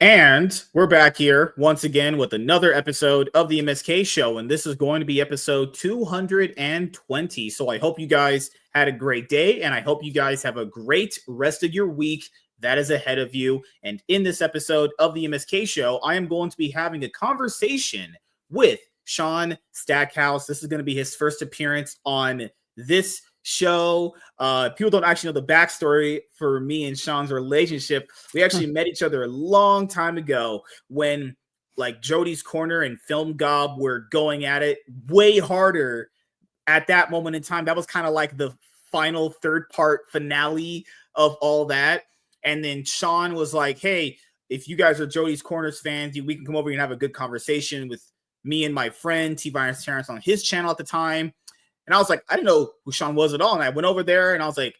And we're back here once again with another episode of the MSK show. And this is going to be episode 220. So I hope you guys had a great day. And I hope you guys have a great rest of your week that is ahead of you. And in this episode of the MSK show, I am going to be having a conversation with Shaun Stackhouse. This is going to be his first appearance on this show. People don't actually know the backstory for me and Shaun's relationship. We actually met each other a long time ago when like Jody's Corner and Film Gob were going at it way harder at that moment in time. That was kind of like the final third part finale of all that. And then Shaun was like, hey, if you guys are Jody's Corners fans, we can come over and have a good conversation with me and my friend T-Virus Terrence on his channel at the time. And I was like, I didn't know who Shaun was at all. And I went over there and I was like,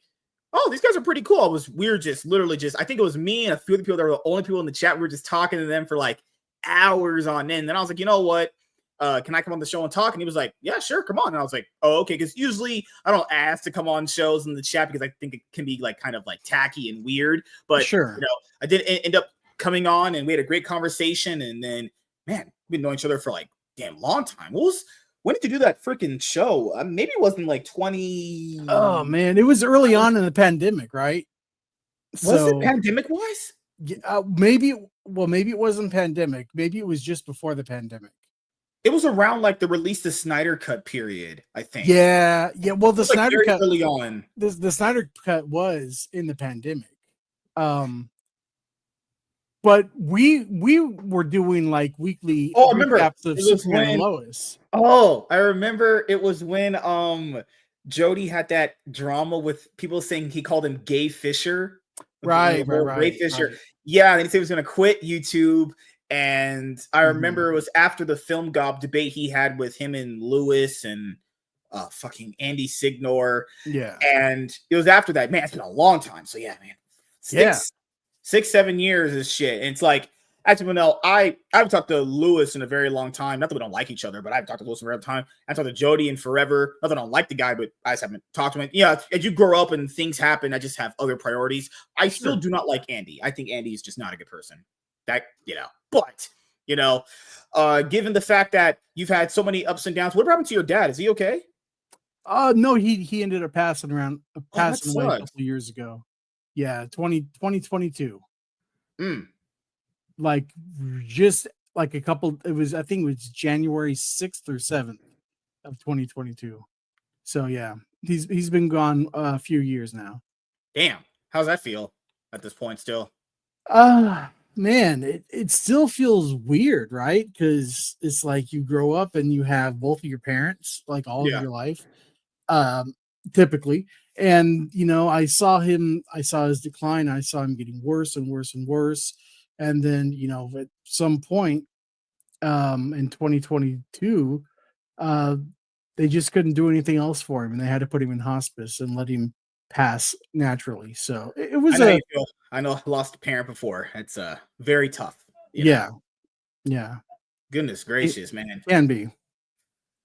oh, these guys are pretty cool. We were just literally I think it was me and a few of the people that were the only people in the chat. We were just talking to them for like hours on end. Then I was like, you know what? Can I come on the show and talk? And he was like, yeah, sure, come on. And I was like, oh, okay. Because usually I don't ask to come on shows in the chat because I think it can be like kind of like tacky and weird. But sure, I did end up coming on and we had a great conversation. And then, man, we've been knowing each other for like damn long time. When did you do that freaking show? Maybe it wasn't like 20. Oh man, it was early on in the pandemic, right? Was it pandemic wise? Maybe it wasn't pandemic. Maybe it was just before the pandemic. It was around like the release the Snyder Cut period, I think. Yeah. Well, the Snyder Cut early on. The Snyder Cut was in the pandemic. But we were doing like weekly recaps of Superman and Lois. Oh, I remember it was when Jody had that drama with people saying he called him Gay Fisher. Right. Gay Fisher. Right. Yeah, and he said he was gonna quit YouTube. And I remember it was after the Film Gob debate he had with him and Lewis and fucking Andy Signor. Yeah. And it was after that. Man, it's been a long time. So yeah, man. 6-7 years is shit. And it's like, as you know, I've talked to Lewis in a very long time. Not that we don't like each other, but I've talked to Lewis for a time. I've talked to Jody in forever. Not that I don't like the guy, but I just haven't talked to him. Yeah, as you grow up and things happen, I just have other priorities. I still do not like Andy. I think Andy is just not a good person. But given the fact that you've had so many ups and downs, what happened to your dad? Is he okay? No, he ended up passing away a couple of years ago. Yeah, 2022. Like just like a couple. I think it was January 6th or 7th of 2022. So yeah, he's been gone a few years now. Damn, how's that feel at this point still? Man, it still feels weird, right? Because it's like you grow up and you have both of your parents like all of your life, typically. And, I saw his decline. I saw him getting worse and worse and worse. And then, at some point in 2022, they just couldn't do anything else for him. And they had to put him in hospice and let him pass naturally. So it was I know I lost a parent before. It's very tough. Yeah. Goodness gracious, man. Can be.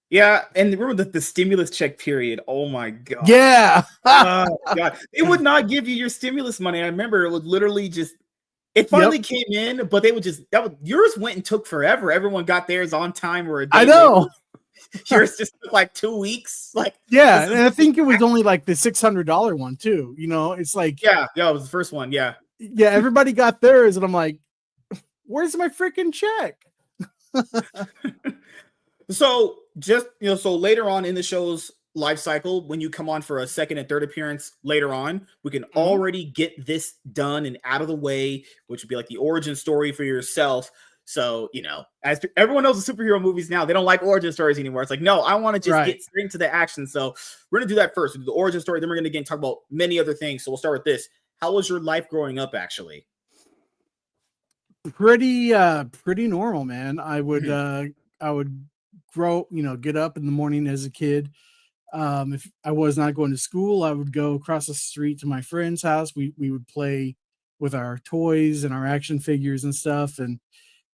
Yeah, and remember the stimulus check period. Oh my god. Yeah. Oh god. They would not give you your stimulus money. I remember it would literally just it finally came in, but they would yours went and took forever. Everyone got theirs on time or a day. I know. Yours just took like 2 weeks. Like and I think it was only like the $600 one too. It's like yeah, it was the first one. Yeah, everybody got theirs, and I'm like, where's my freaking check? So just so later on in the show's life cycle, when you come on for a second and third appearance later on, we can already get this done and out of the way, which would be like the origin story for yourself. So, as everyone knows the superhero movies now, they don't like origin stories anymore. It's like, no, I want to just get straight into the action. So we're going to do that first. We'll do the origin story. Then we're going to talk about many other things. So we'll start with this. How was your life growing up, actually? Pretty normal, man. I would grow, get up in the morning as a kid. If I was not going to school, I would go across the street to my friend's house. We would play with our toys and our action figures and stuff. And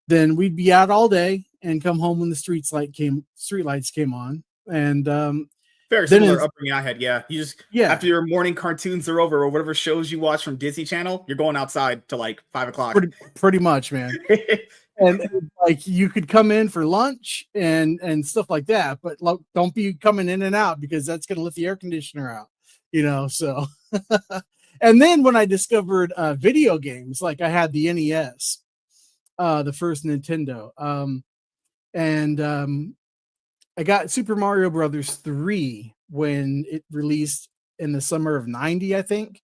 then we'd be out all day and come home when the street lights came on. And Very Then similar upbringing I had. Yeah, you just yeah, after your morning cartoons are over or whatever shows you watch from Disney Channel, you're going outside till like 5 o'clock. pretty much, man. And like you could come in for lunch and stuff like that, but don't be coming in and out because that's going to let the air conditioner out, so and then when I discovered video games, like I had the NES, the first Nintendo, and I got Super Mario Brothers 3 when it released in the summer of 90, I think.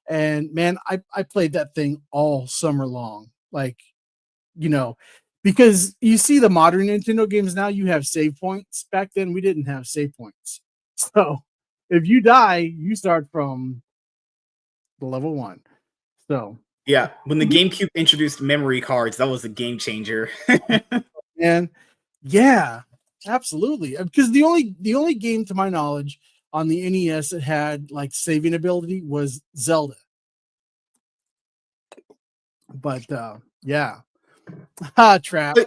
And man, I played that thing all summer long. Like, because you see the modern Nintendo games now, you have save points. Back then, we didn't have save points. So if you die, you start from level 1. So Yeah, when the GameCube introduced memory cards, that was a game changer. and yeah, absolutely. Because the only game to my knowledge on the NES that had like saving ability was Zelda. But yeah. Trap.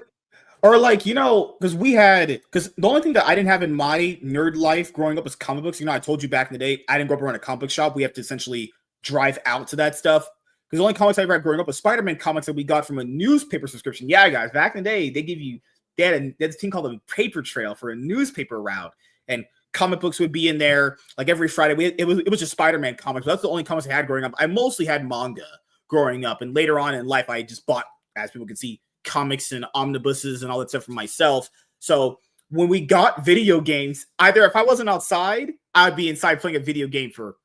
Or like, because the only thing that I didn't have in my nerd life growing up was comic books. I told you back in the day, I didn't grow up around a comic book shop. We have to essentially drive out to that stuff. Because the only comics I read growing up was Spider-Man comics that we got from a newspaper subscription. Yeah, guys, back in the day, they had a thing called a paper trail for a newspaper route. And comic books would be in there like every Friday. It was just Spider-Man comics. That's the only comics I had growing up. I mostly had manga growing up. And later on in life, I just bought, as people can see, comics and omnibuses and all that stuff for myself. So when we got video games, either if I wasn't outside, I'd be inside playing a video game for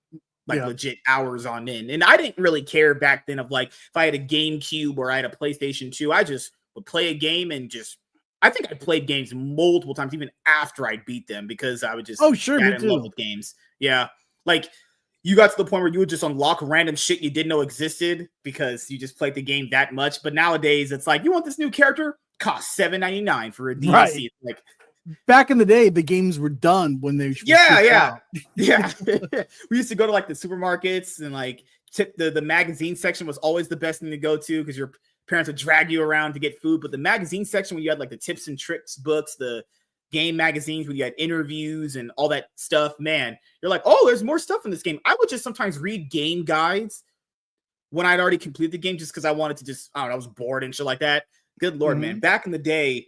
legit hours on end. And I didn't really care back then of like if I had a GameCube or I had a PlayStation 2, I just would play a game and I think I played games multiple times even after I beat them because I would just me in love with games. Yeah. Like you got to the point where you would just unlock random shit you didn't know existed because you just played the game that much. But nowadays, it's like, you want this new character? Cost $7.99 for a DLC. Right. Like back in the day, the games were done when they yeah. We used to go to like the supermarkets and like the magazine section was always the best thing to go to because your parents would drag you around to get food. But the magazine section when you had like the tips and tricks books, the game magazines when you had interviews and all that stuff, man, you're like, oh, there's more stuff in this game. I would just sometimes read game guides when I'd already completed the game just because I wanted to I was bored and shit like that. Good Lord, man. Back in the day,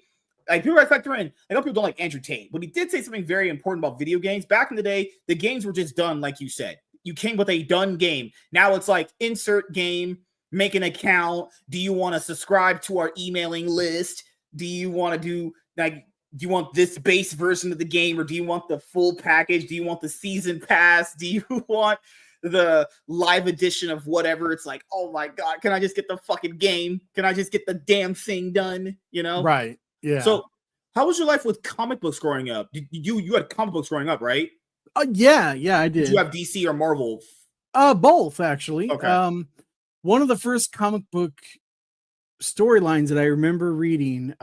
like people are factor in, I know people don't like Andrew Tate, but he did say something very important about video games. Back in the day, the games were just done, like you said. You came with a done game. Now it's like insert game, make an account. Do you want to subscribe to our emailing list? Do you want to do you want this base version of the game or do you want the full package? Do you want the season pass? Do you want the live edition of whatever? It's like, oh my God, can I just get the fucking game? Can I just get the damn thing done? Right. Yeah. So how was your life with comic books growing up? You had comic books growing up, right? Yeah, I did. Did you have DC or Marvel? Both actually. Okay. One of the first comic book storylines that I remember reading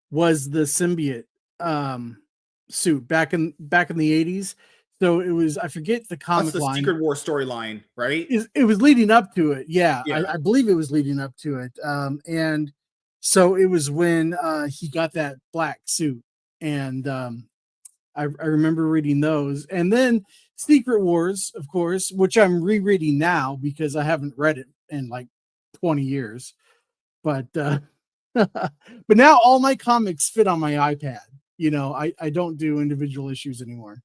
was the symbiote suit back in the 80s. So it was, I forget the comic line. Secret War storyline, right? It was leading up to it. Yeah. I believe it was leading up to it. And so it was when he got that black suit. And I remember reading those. And then Secret Wars, of course, which I'm rereading now because I haven't read it in like 20 years. But but now all my comics fit on my iPad. I don't do individual issues anymore.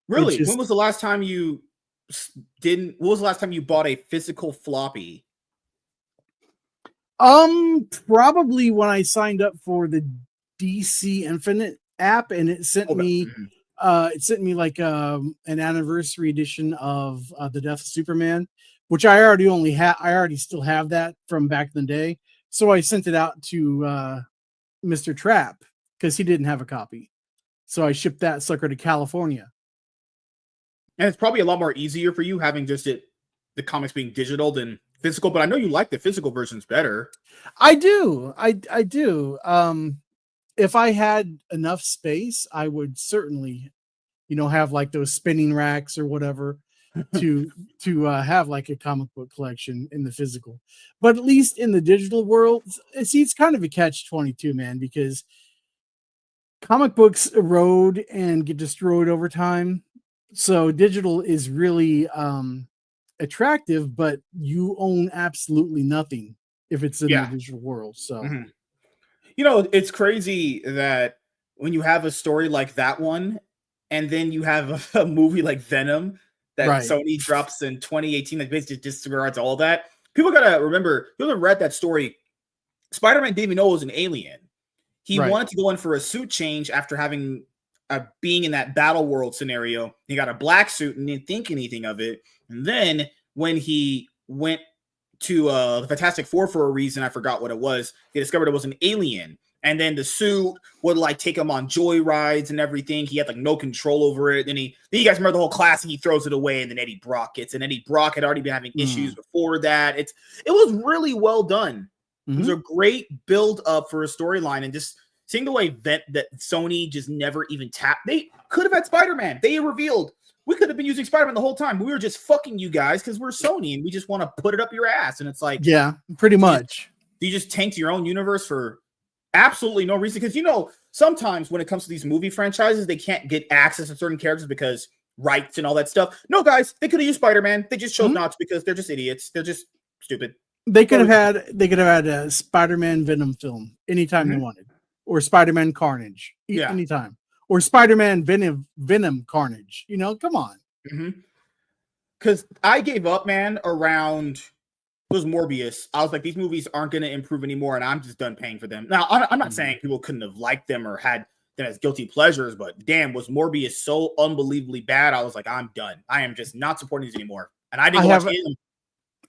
Really? When was the last time you what was the last time you bought a physical floppy? Probably when I signed up for the DC Infinite app and it sent me like an anniversary edition of the Death of Superman, which I already still have that from back in the day. So I sent it out to Mr. Trap because he didn't have a copy. So I shipped that sucker to California. And it's probably a lot more easier for you having just the comics being digital than physical, but I know you like the physical versions better. I do. I do. If I had enough space, I would certainly, have like those spinning racks or whatever to have like a comic book collection in the physical. But at least in the digital world, see, it's kind of a catch-22, man, because comic books erode and get destroyed over time. So digital is really attractive, but you own absolutely nothing if it's in the Yeah. digital world. So It's crazy that when you have a story like that one, and then you have a movie like Venom that right, Sony drops in 2018 that basically disregards all that. People gotta remember, people have read that story. Spider-Man didn't even know it was an alien. He right. wanted to go in for a suit change after having being in that battle world scenario. He got a black suit and didn't think anything of it. And then when he went to the Fantastic Four for a reason, I forgot what it was. They discovered it was an alien, and then the suit would like take him on joy rides and everything. He had like no control over it. Then you guys remember the whole class, and he throws it away, and then Eddie Brock gets. And Eddie Brock had already been having issues before that. It was really well done. It was a great build up for a storyline, and just seeing the way that Sony just never even tapped. They could have had Spider-Man. They revealed we could have been using Spider-Man the whole time. We were just fucking you guys because we're Sony and we just want to put it up your ass. And it's like, Yeah, pretty much. You just tanked your own universe for absolutely no reason. Because sometimes when it comes to these movie franchises, they can't get access to certain characters because rights and all that stuff. No, guys, they could have used Spider-Man. They just chose not to because they're just idiots. They're just stupid. They could have had a Spider-Man Venom film anytime they wanted, or Spider-Man Carnage anytime, or Spider-Man Venom Carnage. Come on. Because I gave up, man, around it was Morbius. I was like, these movies aren't going to improve anymore, and I'm just done paying for them. Now, I'm not saying people couldn't have liked them or had them as guilty pleasures, but damn, was Morbius so unbelievably bad? I was like, I'm done. I am just not supporting these anymore. And I didn't watch him.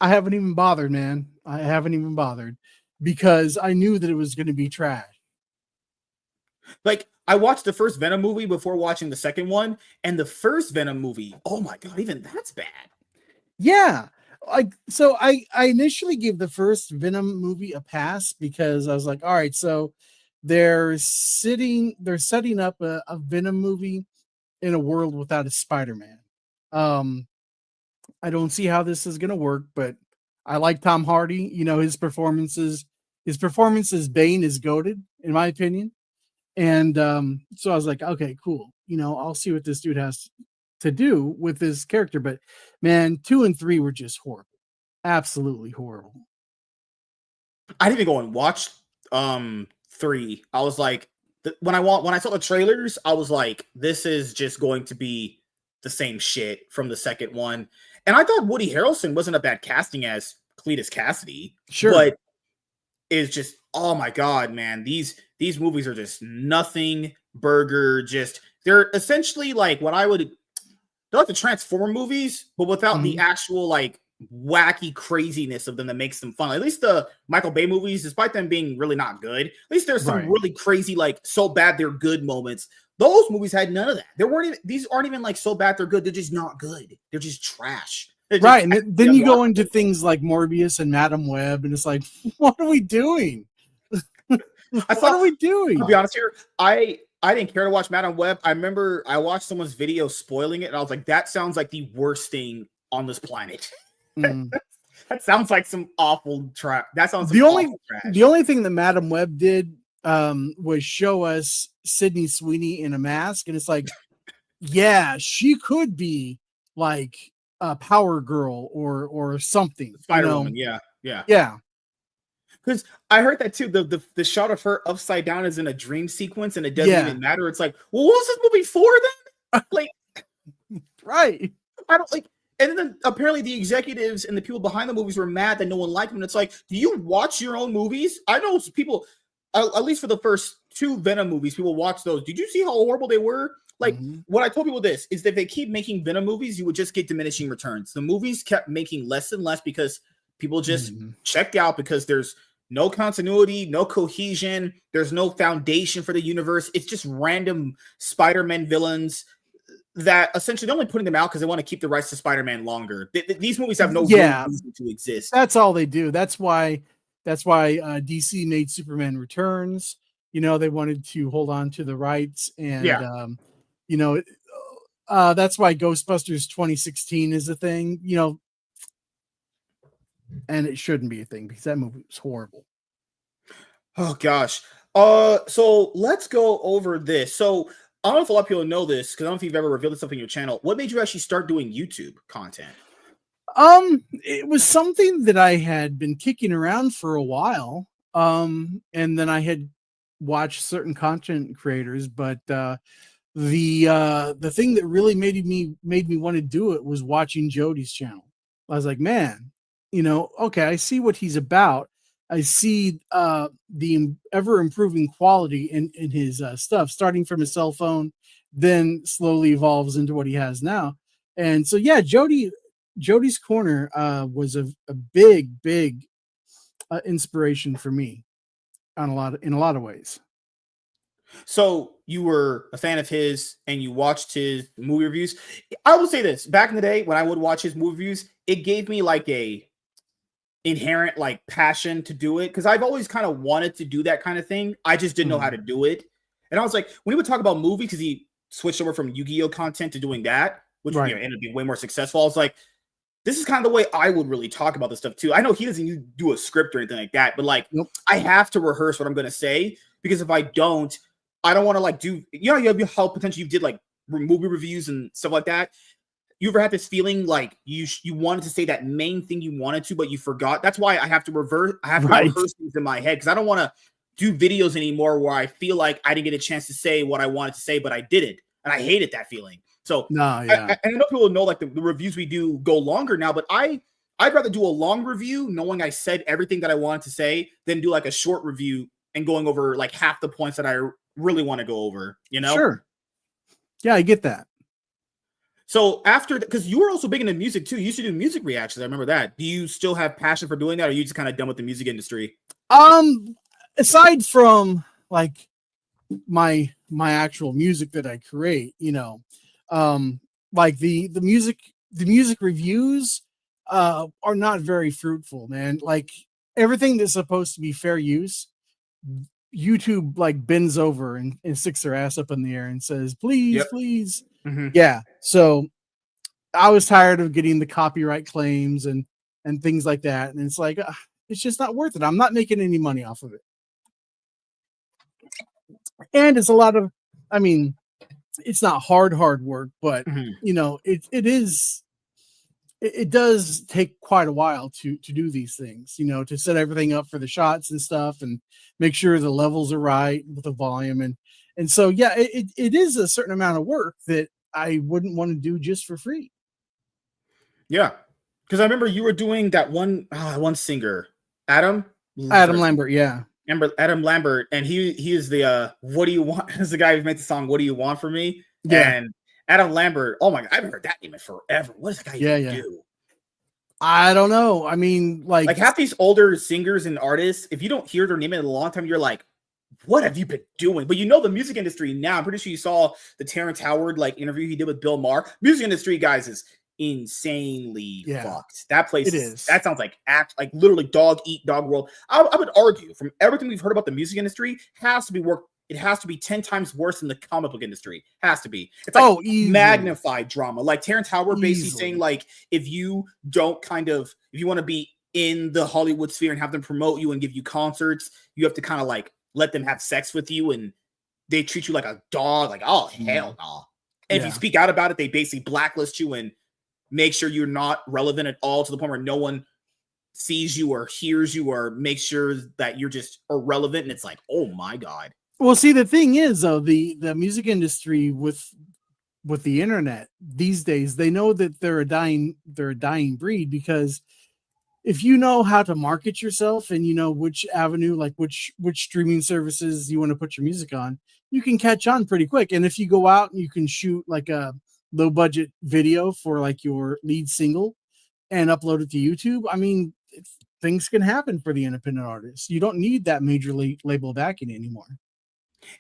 I haven't even bothered, man. I haven't even bothered because I knew that it was going to be trash. Like, I watched the first Venom movie before watching the second one, and the first Venom movie, oh my god, even that's bad. Yeah. So I initially gave the first Venom movie a pass because I was like, all right, so they're setting up a Venom movie in a world without a Spider-Man. I don't see how this is going to work, but I like Tom Hardy. His performances Bane is goated, in my opinion. And so I was like, okay, cool. I'll see what this dude has to do with this character. But man, 2 and 3 were just horrible. Absolutely horrible. I didn't even go and watch 3. I was like, when I saw the trailers, I was like, this is just going to be the same shit from the second one. And I thought Woody Harrelson wasn't a bad casting as Cletus Cassidy. Sure. But it's just, oh my god, man, these movies are just nothing burger. Just they're essentially like they're like the Transformer movies, but without the actual like wacky craziness of them that makes them fun. At least the Michael Bay movies, despite them being really not good, at least there's some really crazy, like so bad they're good moments. Those movies had none of that. These aren't even like so bad they're good. They're just not good. They're just trash. Right. And then you go into things like Morbius and Madam Web, and it's like, what are we doing? What are we doing? To be honest here, I didn't care to watch Madam Web. I remember I watched someone's video spoiling it, and I was like, that sounds like the worst thing on this planet. That sounds like some awful trash. That sounds the only thing that Madam Web did was show us Sydney Sweeney in a mask, and it's like, yeah, she could be like a Power Girl or something. Spider-Woman, yeah. Because I heard that too. The shot of her upside down is in a dream sequence, and it doesn't even matter. It's like, well, what was this movie for then? Like, right? I don't like. And then apparently the executives and the people behind the movies were mad that no one liked them. And it's like, do you watch your own movies? I know people, at least for the first 2 Venom movies, people watch those. Did you see how horrible they were? Like, what I told people this is that if they keep making Venom movies, you would just get diminishing returns. The movies kept making less and less because people just checked out because there's no continuity, no cohesion. There's no foundation for the universe. It's just random Spider-Man villains that essentially they're only putting them out because they want to keep the rights to Spider-Man longer. These movies have no real reason to exist. That's all they do. That's why DC made Superman Returns. They wanted to hold on to the rights, and that's why Ghostbusters 2016 is a thing. And it shouldn't be a thing because that movie was horrible. Oh gosh, So let's go over this. So I don't know if a lot of people know this because I don't know if you've ever revealed this stuff in your channel. What made you actually start doing YouTube content? It was something that I had been kicking around for a while. And then I had watched certain content creators, but the thing that really made me want to do it was watching Jody's channel. I was like, man, okay, I see what he's about. I see the ever improving quality in his stuff, starting from his cell phone, then slowly evolves into what he has now. And so, yeah, Jody's Corner was a big inspiration for me in a lot of ways. So you were a fan of his and you watched his movie reviews. I will say this: back in the day when I would watch his movie reviews, it gave me like a inherent like passion to do it because I've always kind of wanted to do that kind of thing. I just didn't know how to do it. And I was like, when he would talk about movies, because he switched over from Yu-Gi-Oh content to doing that, which ended up being way more successful. I was like, this is kind of the way I would really talk about this stuff too. I know he doesn't do a script or anything like that, but like I have to rehearse what I'm going to say because if I don't want to like do, you have how potentially you did like movie reviews and stuff like that. You ever had this feeling like you wanted to say that main thing you wanted to, but you forgot? That's why I have to reverse. I have to rehearse things in my head because I don't want to do videos anymore where I feel like I didn't get a chance to say what I wanted to say, but I didn't, and I hated that feeling. So I know people know like the reviews we do go longer now, but I'd rather do a long review knowing I said everything that I wanted to say than do like a short review and going over like half the points that I really want to go over, Sure. Yeah, I get that. So after, because you were also big into music too. You used to do music reactions. I remember that. Do you still have passion for doing that, or are you just kind of done with the music industry? Aside from like my actual music that I create, like the music reviews are not very fruitful, man. Like everything that's supposed to be fair use, YouTube like bends over and sticks their ass up in the air and says, please, please. Yeah. So I was tired of getting the copyright claims and things like that. And it's like, it's just not worth it. I'm not making any money off of it. And it's a lot of, I mean, it's not hard work, but it does take quite a while to do these things, to set everything up for the shots and stuff and make sure the levels are right with the volume. And so, yeah, it is a certain amount of work that I wouldn't want to do just for free. Yeah. Because I remember you were doing that one singer, Adam Lambert. Yeah. Remember Adam Lambert, and he is the what do you want? Is the guy who made the song "What Do You Want From Me?" Yeah. And Adam Lambert. Oh my god, I haven't heard that name in forever. What does that guy even do? I don't know. I mean, like half these older singers and artists, if you don't hear their name in a long time, you're like, what have you been doing? But the music industry now. I'm pretty sure you saw the Terrence Howard like interview he did with Bill Maher. Music industry, guys, is insanely fucked. That place is. That sounds like literally dog eat dog world. I would argue from everything we've heard about the music industry it has to be 10 times worse than the comic book industry. Has to be. It's like magnified drama. Like Terrence Howard basically saying like if you want to be in the Hollywood sphere and have them promote you and give you concerts, you have to kind of like let them have sex with you and they treat you like a dog. Like, oh hell no. And if you speak out about it, they basically blacklist you and make sure you're not relevant at all to the point where no one sees you or hears you or makes sure that you're just irrelevant. And it's like, oh my God. Well, see, the thing is, though, the music industry with the internet these days, they know that they're a dying breed because if you know how to market yourself and you know which avenue, like which streaming services you want to put your music on, you can catch on pretty quick. And if you go out and you can shoot like a low budget video for like your lead single and upload it to YouTube, I mean, things can happen for the independent artists. You don't need that major label backing anymore.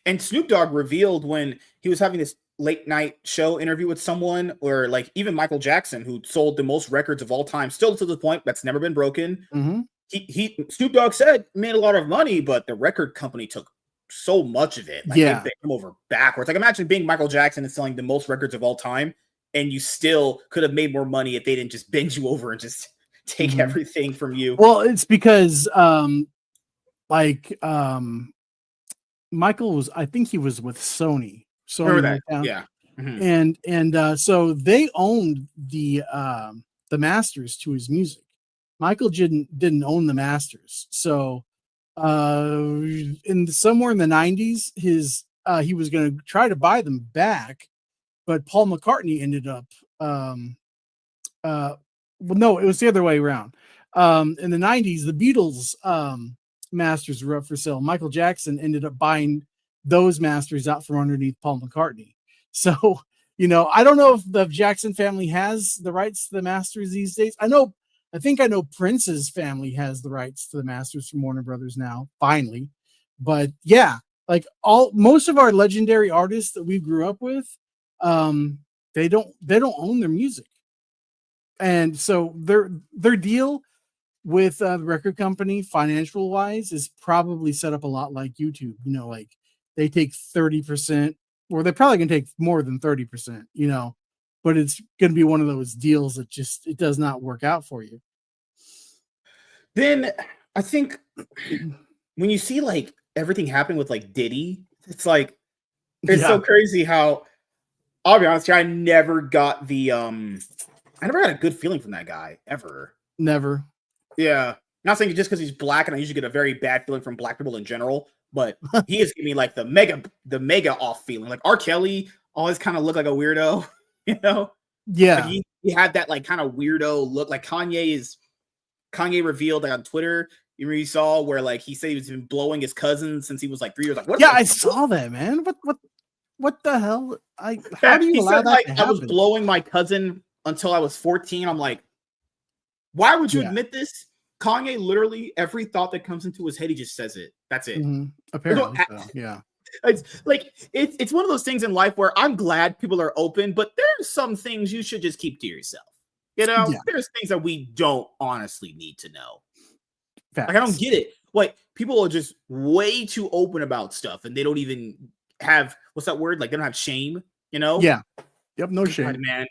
And Snoop Dogg revealed when he was having this late night show interview with someone, or like even Michael Jackson, who sold the most records of all time, still to the point that's never been broken. Snoop Dogg said made a lot of money, but the record company took so much of it. Like they bent him over backwards. Like imagine being Michael Jackson and selling the most records of all time, and you still could have made more money if they didn't just bend you over and just take everything from you. Well, it's because Michael was, I think he was with Sony Remember that? Motown, Yeah. Mhm. and so they owned the masters to his music. Michael didn't own the masters, so in somewhere in the 90s, he was going to try to buy them back, but Paul McCartney ended up uh well, no, it was the other way around. In the 90s, the Beatles masters were up for sale. Michael Jackson ended up buying those masters out from underneath Paul McCartney. So, I don't know if the Jackson family has the rights to the masters these days. I think I know Prince's family has the rights to the masters from Warner Brothers now, finally. But yeah, like most of our legendary artists that we grew up with, they don't own their music. And so their deal with the record company, financial wise, is probably set up a lot like YouTube. Like they take 30%, or they're probably gonna take more than 30%. But it's gonna be one of those deals that just it does not work out for you. Then I think when you see like everything happen with like Diddy, it's like it's so crazy how I'll be honest, I never got I never had a good feeling from that guy ever. Never. Yeah. Not saying just because he's black, and I usually get a very bad feeling from black people in general, but he is giving me like the mega off feeling. Like R. Kelly always kind of looked like a weirdo, Yeah. Like he had that like kind of weirdo look. Like Kanye revealed like on Twitter, you saw where like he said he's been blowing his cousin since he was like 3 years. Like, what? Yeah, I saw that, man. What the hell? How do you allow said, that like, to happen? I was blowing my cousin until I was 14. I'm like, why would you admit this? Kanye literally every thought that comes into his head, he just says it. That's it. Mm-hmm. Apparently, so, yeah. It's like it's one of those things in life where I'm glad people are open, but there's some things you should just keep to yourself. There's things that we don't honestly need to know. Facts. Like I don't get it. Like people are just way too open about stuff, and they don't even have what's that word? Like they don't have shame. Yeah. Yep. No shame, man.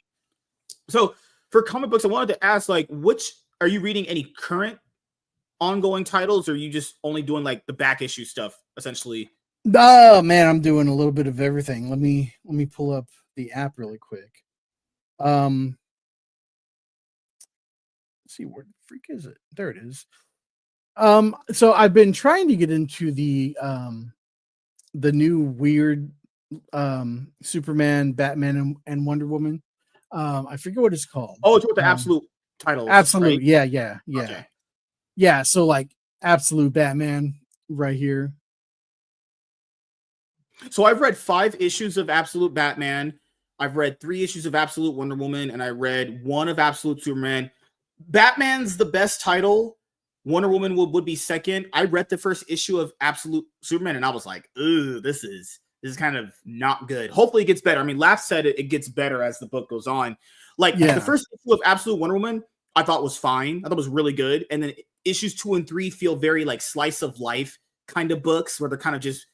So for comic books, I wanted to ask, like, which are you reading any current ongoing titles, or are you just only doing like the back issue stuff essentially? Oh man, I'm doing a little bit of everything. Let me pull up the app really quick. Let's see, where the freak is it? There it is. So I've been trying to get into the new weird Superman, Batman, and Wonder Woman. I forget what it's called. Oh, it's what the absolute title. Absolute, right? Yeah. Okay. Yeah, so like Absolute Batman right here. So I've read 5 issues of Absolute Batman. I've read 3 issues of Absolute Wonder Woman, and I read 1 of Absolute Superman. Batman's the best title. Wonder Woman would be second. I read the first issue of Absolute Superman, and I was like, "Ooh, this is kind of not good." Hopefully, it gets better. I mean, Laugh said it gets better as the book goes on. Like the first issue of Absolute Wonder Woman, I thought was fine. I thought it was really good, and then issues 2 and 3 feel very like slice of life kind of books where they're kind of just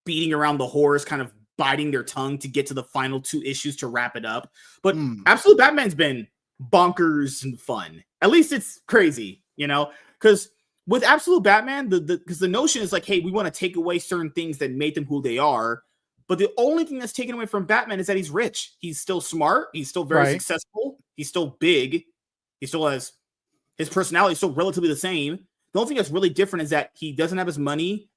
beating around the horse, kind of biting their tongue to get to the final 2 issues to wrap it up. But Absolute Batman's been bonkers and fun. At least it's crazy, because with Absolute Batman, because the notion is like, hey, we want to take away certain things that made them who they are. But the only thing that's taken away from Batman is that he's rich. He's still smart. He's still very successful. He's still big. He still has his personality is still relatively the same. The only thing that's really different is that he doesn't have his money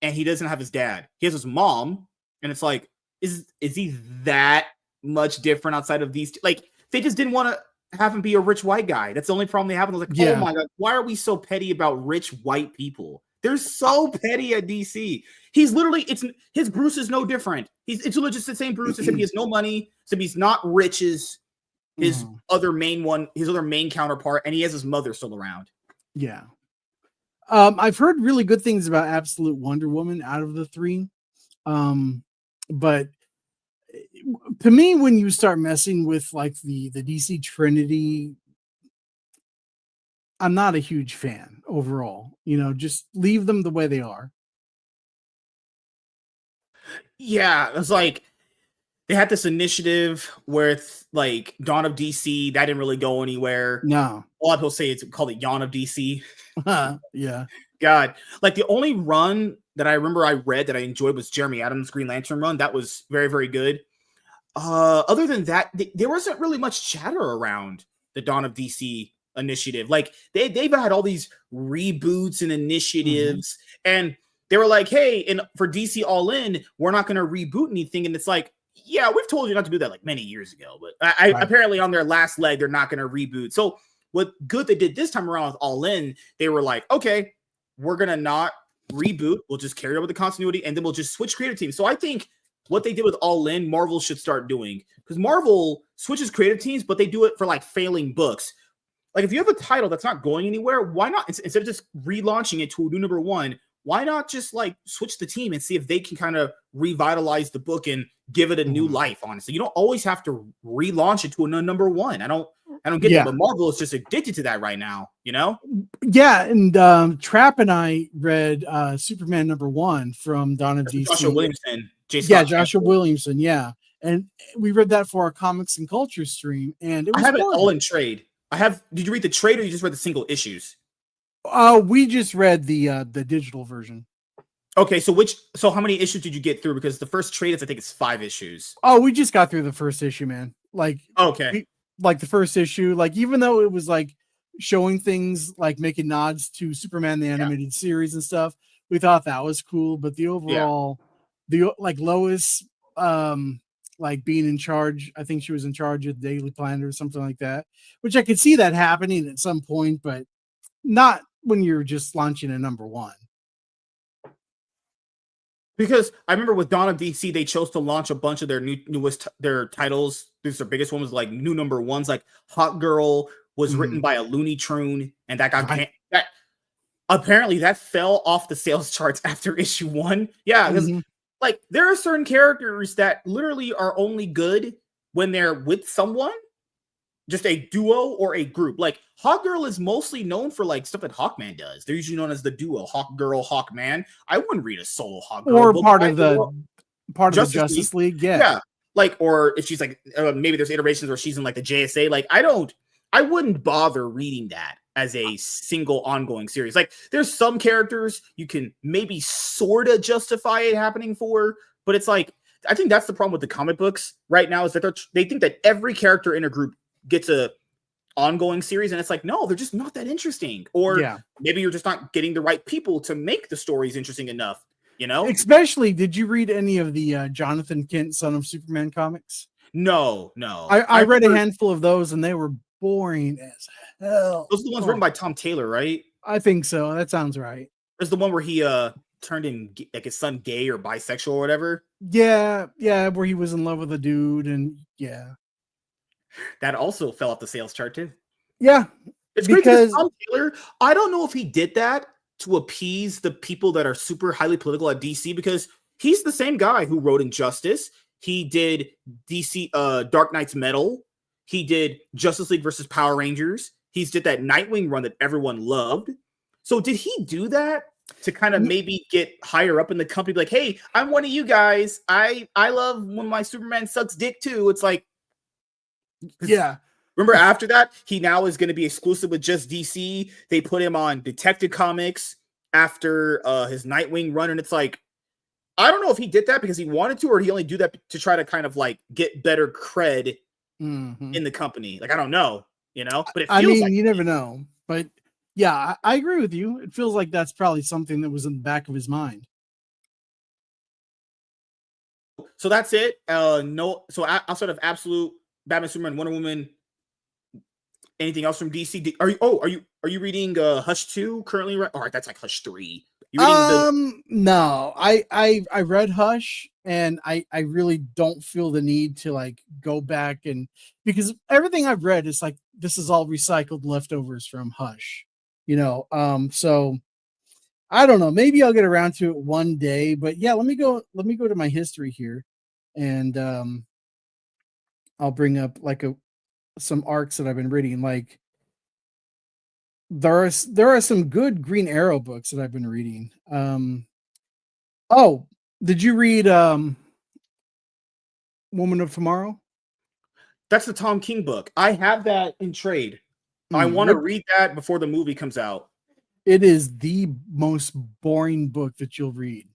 and he doesn't have his dad. He has his mom. And it's like, is he that much different outside of these two? Like, they just didn't want to have him be a rich white guy. That's the only problem they have. And I was like, oh my God, why are we so petty about rich white people? They're so petty at DC. He's literally, his Bruce is no different. It's literally just the same Bruce, except he has no money, so he's not rich as his other main counterpart, and he has his mother still around. Yeah. I've heard really good things about Absolute Wonder Woman out of the 3. But to me, when you start messing with like the DC Trinity, I'm not a huge fan overall. Just leave them the way they are. Yeah, it's like they had this initiative with like Dawn of DC that didn't really go anywhere. No, a lot of people say it's called it Yawn of DC. Yeah, God, like the only run that I remember I read that I enjoyed was Jeremy Adams' Green Lantern run. That was very, very good. Other than that, there wasn't really much chatter around the Dawn of DC initiative. Like they've had all these reboots and initiatives, and they were like, "Hey, and for DC All In, we're not going to reboot anything." And it's like, yeah, we've told you not to do that like many years ago, but apparently on their last leg, they're not going to reboot. So what good they did this time around with All In, they were like, okay, we're going to not reboot. We'll just carry over the continuity, and then we'll just switch creative teams. So I think what they did with All In, Marvel should start doing, because Marvel switches creative teams, but they do it for like failing books. Like if you have a title that's not going anywhere, why not, instead of just relaunching it to a new number one, why not just like switch the team and see if they can kind of revitalize the book and give it a new life? Honestly, you don't always have to relaunch it to a number one. I don't get that, but Marvel is just addicted to that right now, you know? Yeah, and Trap and I read Superman #1 from Dawn of DC. Joshua Williamson. Joshua Williamson, yeah. And we read that for our Comics and Culture stream, and it was I have it all in trade. Did you read the trade or you just read the single issues? We just read the digital version. Okay, so how many issues did you get through? Because the first trade is, I think it's 5 issues. Oh, we just got through the first issue, man. Like, okay. Like the first issue, like even though it was like showing things like making nods to Superman the animated series and stuff, we thought that was cool. But the overall, like Lois, like being in charge, I think she was in charge of the Daily Planet or something like that, which I could see that happening at some point, but not when you're just launching a #1. Because I remember with Dawn of DC, they chose to launch a bunch of their newest titles. This is their biggest one, was like new #1s. Like Hot Girl was written by a Looney Tune, and that got that apparently that fell off the sales charts after issue 1. Yeah, because like there are certain characters that literally are only good when they're with someone, just a duo or a group. Like Hawk Girl is mostly known for like stuff that Hawkman does. They're usually known as the duo, Hawk Girl, Hawkman. I wouldn't read a solo Hawk Girl or book. part of the Justice League. Yeah. Like, or if she's like maybe there's iterations where she's in like the JSA. Like I wouldn't bother reading that as a single ongoing series. Like there's some characters you can maybe sort of justify it happening for, but it's like I think that's the problem with the comic books right now, is that they think that every character in a group gets a ongoing series, and it's like, no, they're just not that interesting. Or maybe you're just not getting the right people to make the stories interesting enough, you know? Especially, did you read any of the Jonathan Kent Son of Superman comics? No. I read a handful of those, and they were boring as hell. Those are the ones written by Tom Taylor, right? I think so. That sounds right. There's the one where he turned in like his son gay or bisexual or whatever. Yeah, where he was in love with a dude, and that also fell off the sales chart too. Yeah, it's because Tom Taylor, I don't know if he did that to appease the people that are super highly political at DC, because he's the same guy who wrote Injustice. He did DC Dark Knight's Metal. He did Justice League versus Power Rangers. He's did that Nightwing run that everyone loved. So did he do that to kind of maybe get higher up in the company? Like, hey, I'm one of you guys. I love when my Superman sucks dick too. It's like, yeah. Remember after that, he now is going to be exclusive with just DC. They put him on Detective Comics after his Nightwing run. And it's like, I don't know if he did that because he wanted to, or he only do that to try to kind of like get better cred in the company. Like, I don't know, you know, but it feels like you never know. But yeah, I agree with you. It feels like that's probably something that was in the back of his mind. So that's it. So outside of Absolute, Batman, Superman, Wonder Woman, anything else from DC? Are you reading Hush 2 currently? Right? All right, that's like Hush 3. No, I read Hush, and I really don't feel the need to like go back, and because everything I've read is like, this is all recycled leftovers from Hush, you know. So I don't know, maybe I'll get around to it one day, but yeah, let me go to my history here, and I'll bring up like some arcs that I've been reading. Like there are some good Green Arrow books that I've been reading. Oh, did you read Woman of Tomorrow? That's the Tom King book. I have that in trade. I want to read that before the movie comes out. It is the most boring book that you'll read.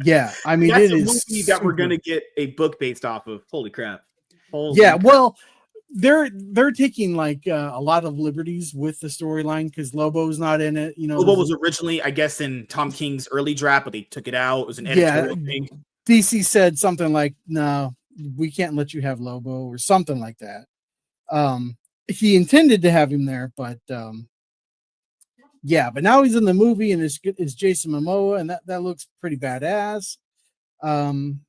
Yeah, I mean, That's it a is movie that we're super. gonna get a book based off of. Holy crap! Yeah, Holy crap! well, they're taking like a lot of liberties with the storyline because Lobo's not in it. You know, What was originally, I guess, in Tom King's early draft, but they took it out. It was an yeah, editorial thing. DC said something like, "No, we can't let you have Lobo" or something like that. He intended to have him there, but yeah, but now he's in the movie and it's Jason Momoa, and that looks pretty badass. Um,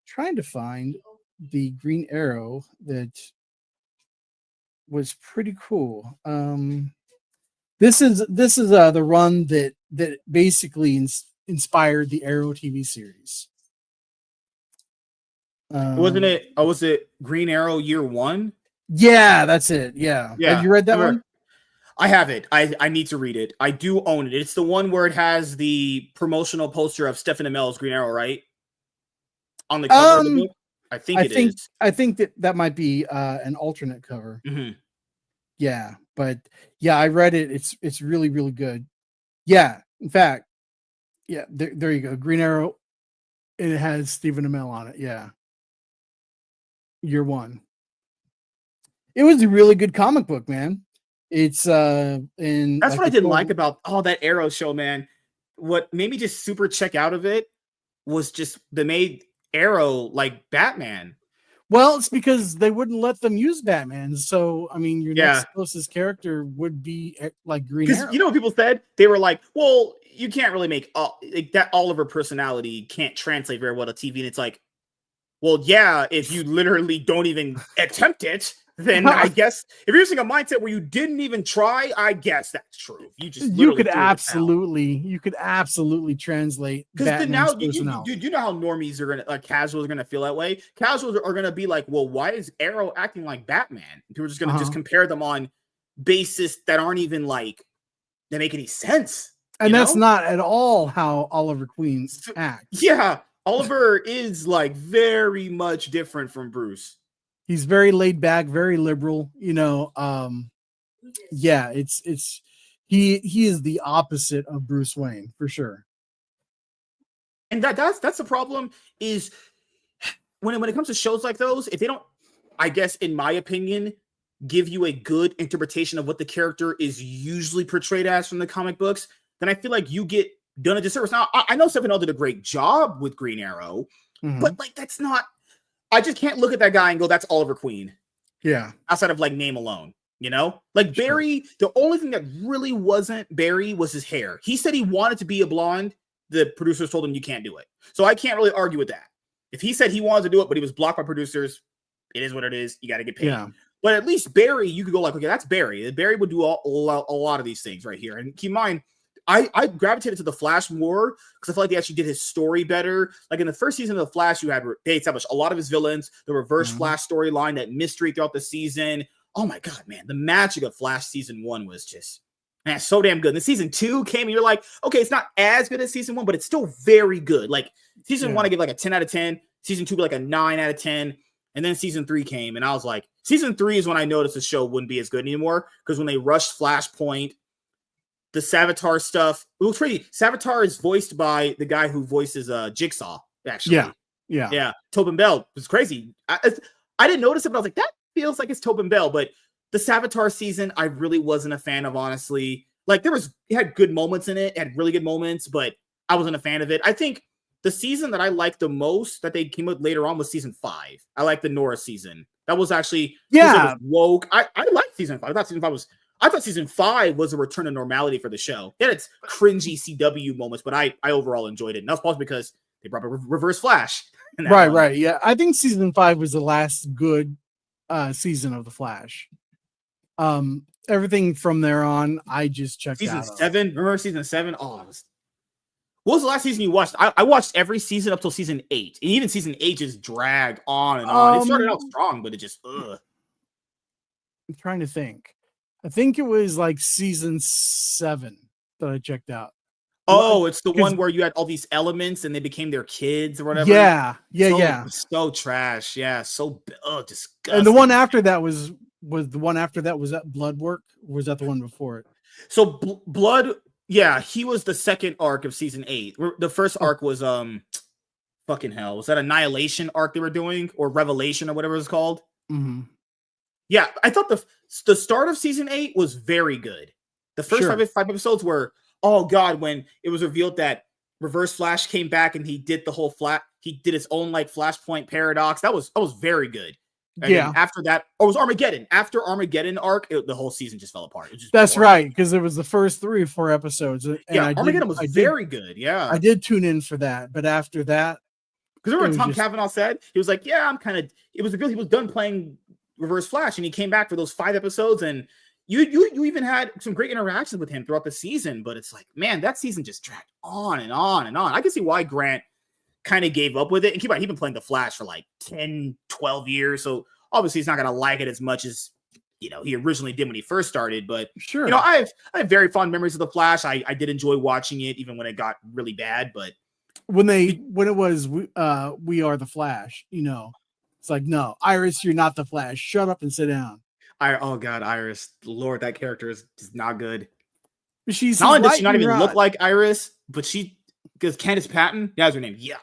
trying to find the Green Arrow that was pretty cool. This is the run that basically inspired the Arrow TV series. Wasn't it? Oh, was it Green Arrow Year One? Yeah, that's it. Yeah. Have you read that one? I have it. I need to read it. I do own it. It's the one where it has the promotional poster of Stephen Amell's Green Arrow, right? On the cover of the book. I think it is. I think that might be an alternate cover. Mm-hmm. Yeah, but yeah, I read it. It's really, really good. Yeah, in fact, yeah, there you go. Green Arrow. It has Stephen Amell on it. Yeah. Year One. It was a really good comic book, man. It's in That's what I didn't like about that Arrow show, man. What made me just super check out of it was just they made Arrow like Batman. Well, it's because they wouldn't let them use Batman. So, I mean, your next closest character would be like Green Arrow. Because you know what people said? They were like, well, you can't really make like that Oliver personality can't translate very well to TV. And it's like, well, yeah, if you literally don't even attempt it, then I guess if you're using a mindset where you didn't even try, I guess that's true. You could absolutely translate Batman's personality. Do you know how normies are gonna casuals are gonna feel that way? Casuals are gonna be like, well, why is Arrow acting like Batman? People are just gonna just compare them on basis that aren't even like that make any sense. And that's not at all how Oliver Queen acts. Yeah, Oliver is like very much different from Bruce. He's very laid back, very liberal, you know. Yeah, he is the opposite of Bruce Wayne for sure. And that's the problem is when it comes to shows like those, if they don't, I guess in my opinion, give you a good interpretation of what the character is usually portrayed as from the comic books, then I feel like you get done a disservice. Now, I know Stephen Amell did a great job with Green Arrow, but like that's not. I just can't look at that guy and go, "That's Oliver Queen." Yeah, outside of like name alone, you know, like Barry. The only thing that really wasn't Barry was his hair. He said he wanted to be a blonde. The producers told him you can't do it. So I can't really argue with that. If he said he wanted to do it, but he was blocked by producers, it is what it is. You got to get paid. Yeah. But at least Barry, you could go like, okay, that's Barry. Barry would do a lot of these things right here. And keep in mind, I gravitated to the Flash more because I feel like they actually did his story better. Like in the first season of the Flash, they established a lot of his villains, the reverse Flash storyline, that mystery throughout the season. Oh my God, man. The magic of Flash season 1 was just, man, so damn good. And the season 2 came and you're like, okay, it's not as good as season 1, but it's still very good. Like season 1, I give like a 10 out of 10. Season 2, like a 9 out of 10. And then season 3 came and I was like, season 3 is when I noticed the show wouldn't be as good anymore because when they rushed Flashpoint, the Savitar stuff, it was pretty. Savitar is voiced by the guy who voices Jigsaw, actually. Yeah. Tobin Bell was crazy. I didn't notice it, but I was like, that feels like it's Tobin Bell. But the Savitar season, I really wasn't a fan of, honestly. Like, it had good moments in it, had really good moments, but I wasn't a fan of it. I think the season that I liked the most that they came with later on was season 5. I like the Nora season. That was actually was woke. I liked season 5. I thought season 5 was a return to normality for the show. It had its cringy CW moments, but I overall enjoyed it. And that's probably because they brought a reverse Flash. Right. Yeah. I think season 5 was the last good season of the Flash. Everything from there on, I just checked season out. Season 7? Remember season 7? Oh, what was the last season you watched? I watched every season up till season 8. And even season 8 just dragged on and on. It started out strong, but it just, I'm trying to think. I think it was like season 7 that I checked out. Oh, it's the one where you had all these elements and they became their kids or whatever. Yeah. So trash. Yeah, so disgusting. And the one after that was Was the one after that, was that Blood Work? Or was that the one before it? So Blood, yeah, he was the second arc of season 8. The first arc was fucking hell. Was that Annihilation arc they were doing, or Revelation or whatever it's called? Mm-hmm. Yeah, I thought the start of season 8 was very good. The first five episodes were, oh god, when it was revealed that Reverse Flash came back and he did the whole he did his own like Flashpoint paradox. That was very good. And then after that, it was Armageddon. After Armageddon arc, the whole season just fell apart. That's boring. Right, because it was the first 3 or 4 episodes. And Armageddon was very good. Yeah, I did tune in for that, but after that, because remember Tom Cavanaugh said he was like, "Yeah, I'm kind of." It was revealed he was done playing Reverse Flash, and he came back for those 5 episodes, and you even had some great interactions with him throughout the season. But it's like, man, that season just dragged on and on and on. I can see why Grant kind of gave up with it. And keep on, he's been playing the Flash for like 10, 12 years, so obviously he's not gonna like it as much as he originally did when he first started. But sure, I have very fond memories of the Flash. I did enjoy watching it, even when it got really bad. But when it was We Are the Flash, it's like, no, Iris, you're not the Flash. Shut up and sit down. Oh god, Iris, Lord, that character is just not good. She's not only does she not even look like Iris, but because Candace Patton, that's her name. Yeah,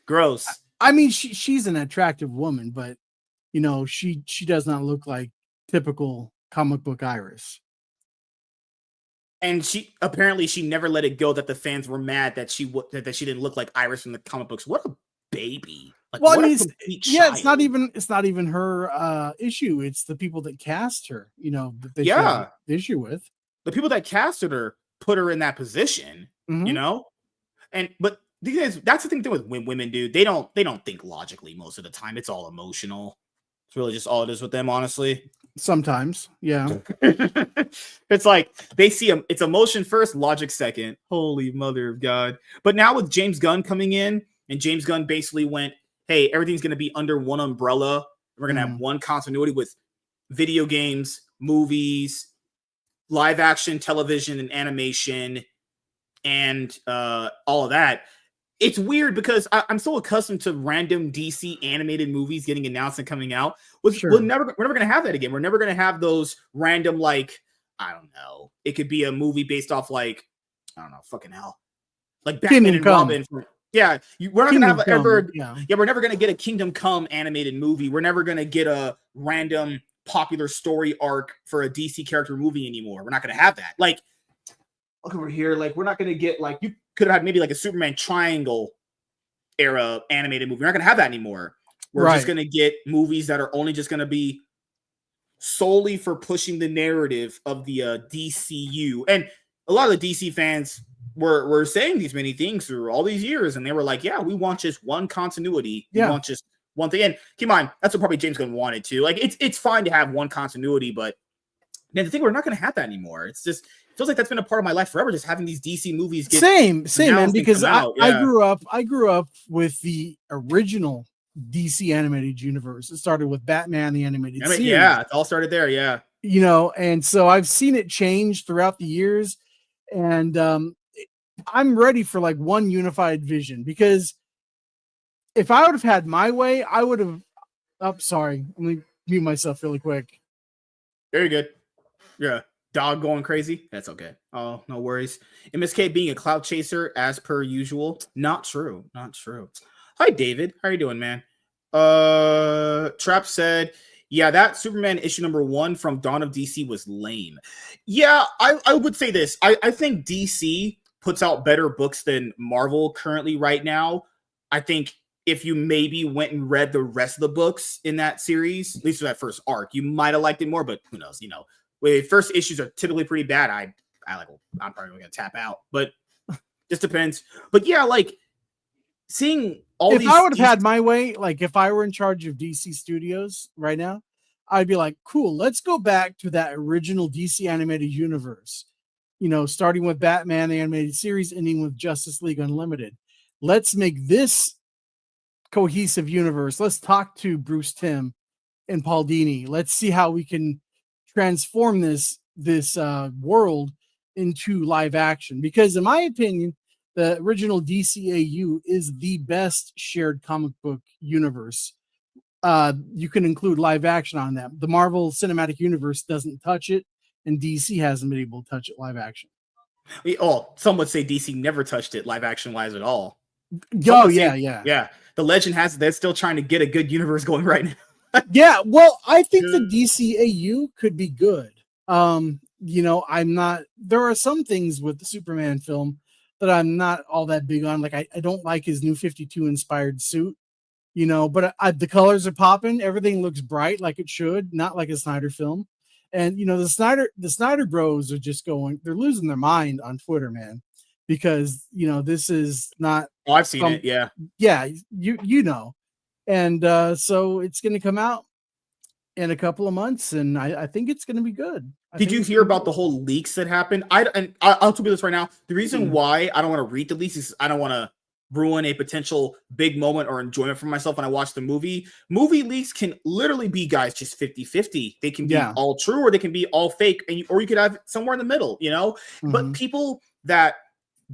gross. I mean, she's an attractive woman, but she does not look like typical comic book Iris. And she never let it go that the fans were mad that she didn't look like Iris from the comic books. What a baby! Like, well, I mean, it's not even her issue. It's the people that cast her. That they have the issue with. The people that casted her put her in that position. Mm-hmm. But that's the thing with women, dude. They don't think logically most of the time. It's all emotional. It's really just all it is with them, honestly. Sometimes, yeah. It's like they see it's emotion first, logic second. Holy mother of God! But now with James Gunn coming in, and James Gunn basically went, "Hey, everything's going to be under one umbrella. We're going to have one continuity with video games, movies, live action, television, and animation, and all of that." It's weird because I'm so accustomed to random DC animated movies getting announced and coming out. We're never going to have that again. We're never going to have those random, like, I don't know. It could be a movie based off, like, I don't know, fucking hell. Like Batman and Robin. Yeah. We're not going to have ever. Yeah, we're never going to get a Kingdom Come animated movie. We're never going to get a random popular story arc for a DC character movie anymore. We're not going to have that. Like, look over here. Like, we're not going to get, like, you could have had maybe like a Superman Triangle era animated movie. We're not going to have that anymore. We're just going to get movies that are only just going to be solely for pushing the narrative of the DCU. And a lot of the DC fans were saying these many things through all these years, and they were like, yeah, we want just one continuity. We want just one thing. And keep in mind, that's what probably James Gunn wanted to. Like, it's fine to have one continuity, but man, the thing, we're not going to have that anymore. It's just, it feels like that's been a part of my life forever, just having these DC movies get same man, because I grew up with the original DC animated universe. It started with Batman the animated series. Yeah, it all started there. Yeah, and so I've seen it change throughout the years, and I'm ready for like one unified vision, because if I would have had my way, I would have. Oh, sorry, let me mute myself really quick. Very good. Yeah. Dog going crazy. That's okay. Oh, no worries. MSK being a cloud chaser as per usual. Not true. Hi, David. How are you doing, man? Trap said, yeah, that Superman issue #1 from Dawn of DC was lame. Yeah, I would say this. I think DC puts out better books than Marvel currently right now. I think if you maybe went and read the rest of the books in that series, at least for that first arc, you might have liked it more, but who knows, first issues are typically pretty bad. I'm probably going to tap out, but just depends. But yeah, like seeing all if I would have had my way, like if I were in charge of DC Studios right now, I'd be like, cool, let's go back to that original DC animated universe, starting with Batman the animated series, ending with Justice League Unlimited. Let's make this cohesive universe. Let's talk to Bruce Timm and Paul Dini. Let's see how we can transform this world into live action, because in my opinion, the original DCAU is the best shared comic book universe you can include live action on that. The Marvel Cinematic Universe doesn't touch it, and DC hasn't been able to touch it live action. Some would say DC never touched it live action wise at all. Oh, yeah. The legend has they're still trying to get a good universe going right now. Yeah, well, I think the DCAU could be good. I'm not. There are some things with the Superman film that I'm not all that big on. Like, I don't like his New 52 inspired suit. But the colors are popping. Everything looks bright like it should, not like a Snyder film. And the Snyder Bros are just they're losing their mind on Twitter, man, because this is not. Oh, I've seen it. Yeah, and so it's going to come out in a couple of months, and I think it's going to be good. Did you hear about the whole leaks that happened? I'll tell you this right now. The reason why I don't want to read the leaks is I don't want to ruin a potential big moment or enjoyment for myself when I watch the movie. Movie leaks can literally be, guys, just 50-50. They can be all true or they can be all fake, or you could have somewhere in the middle, But people that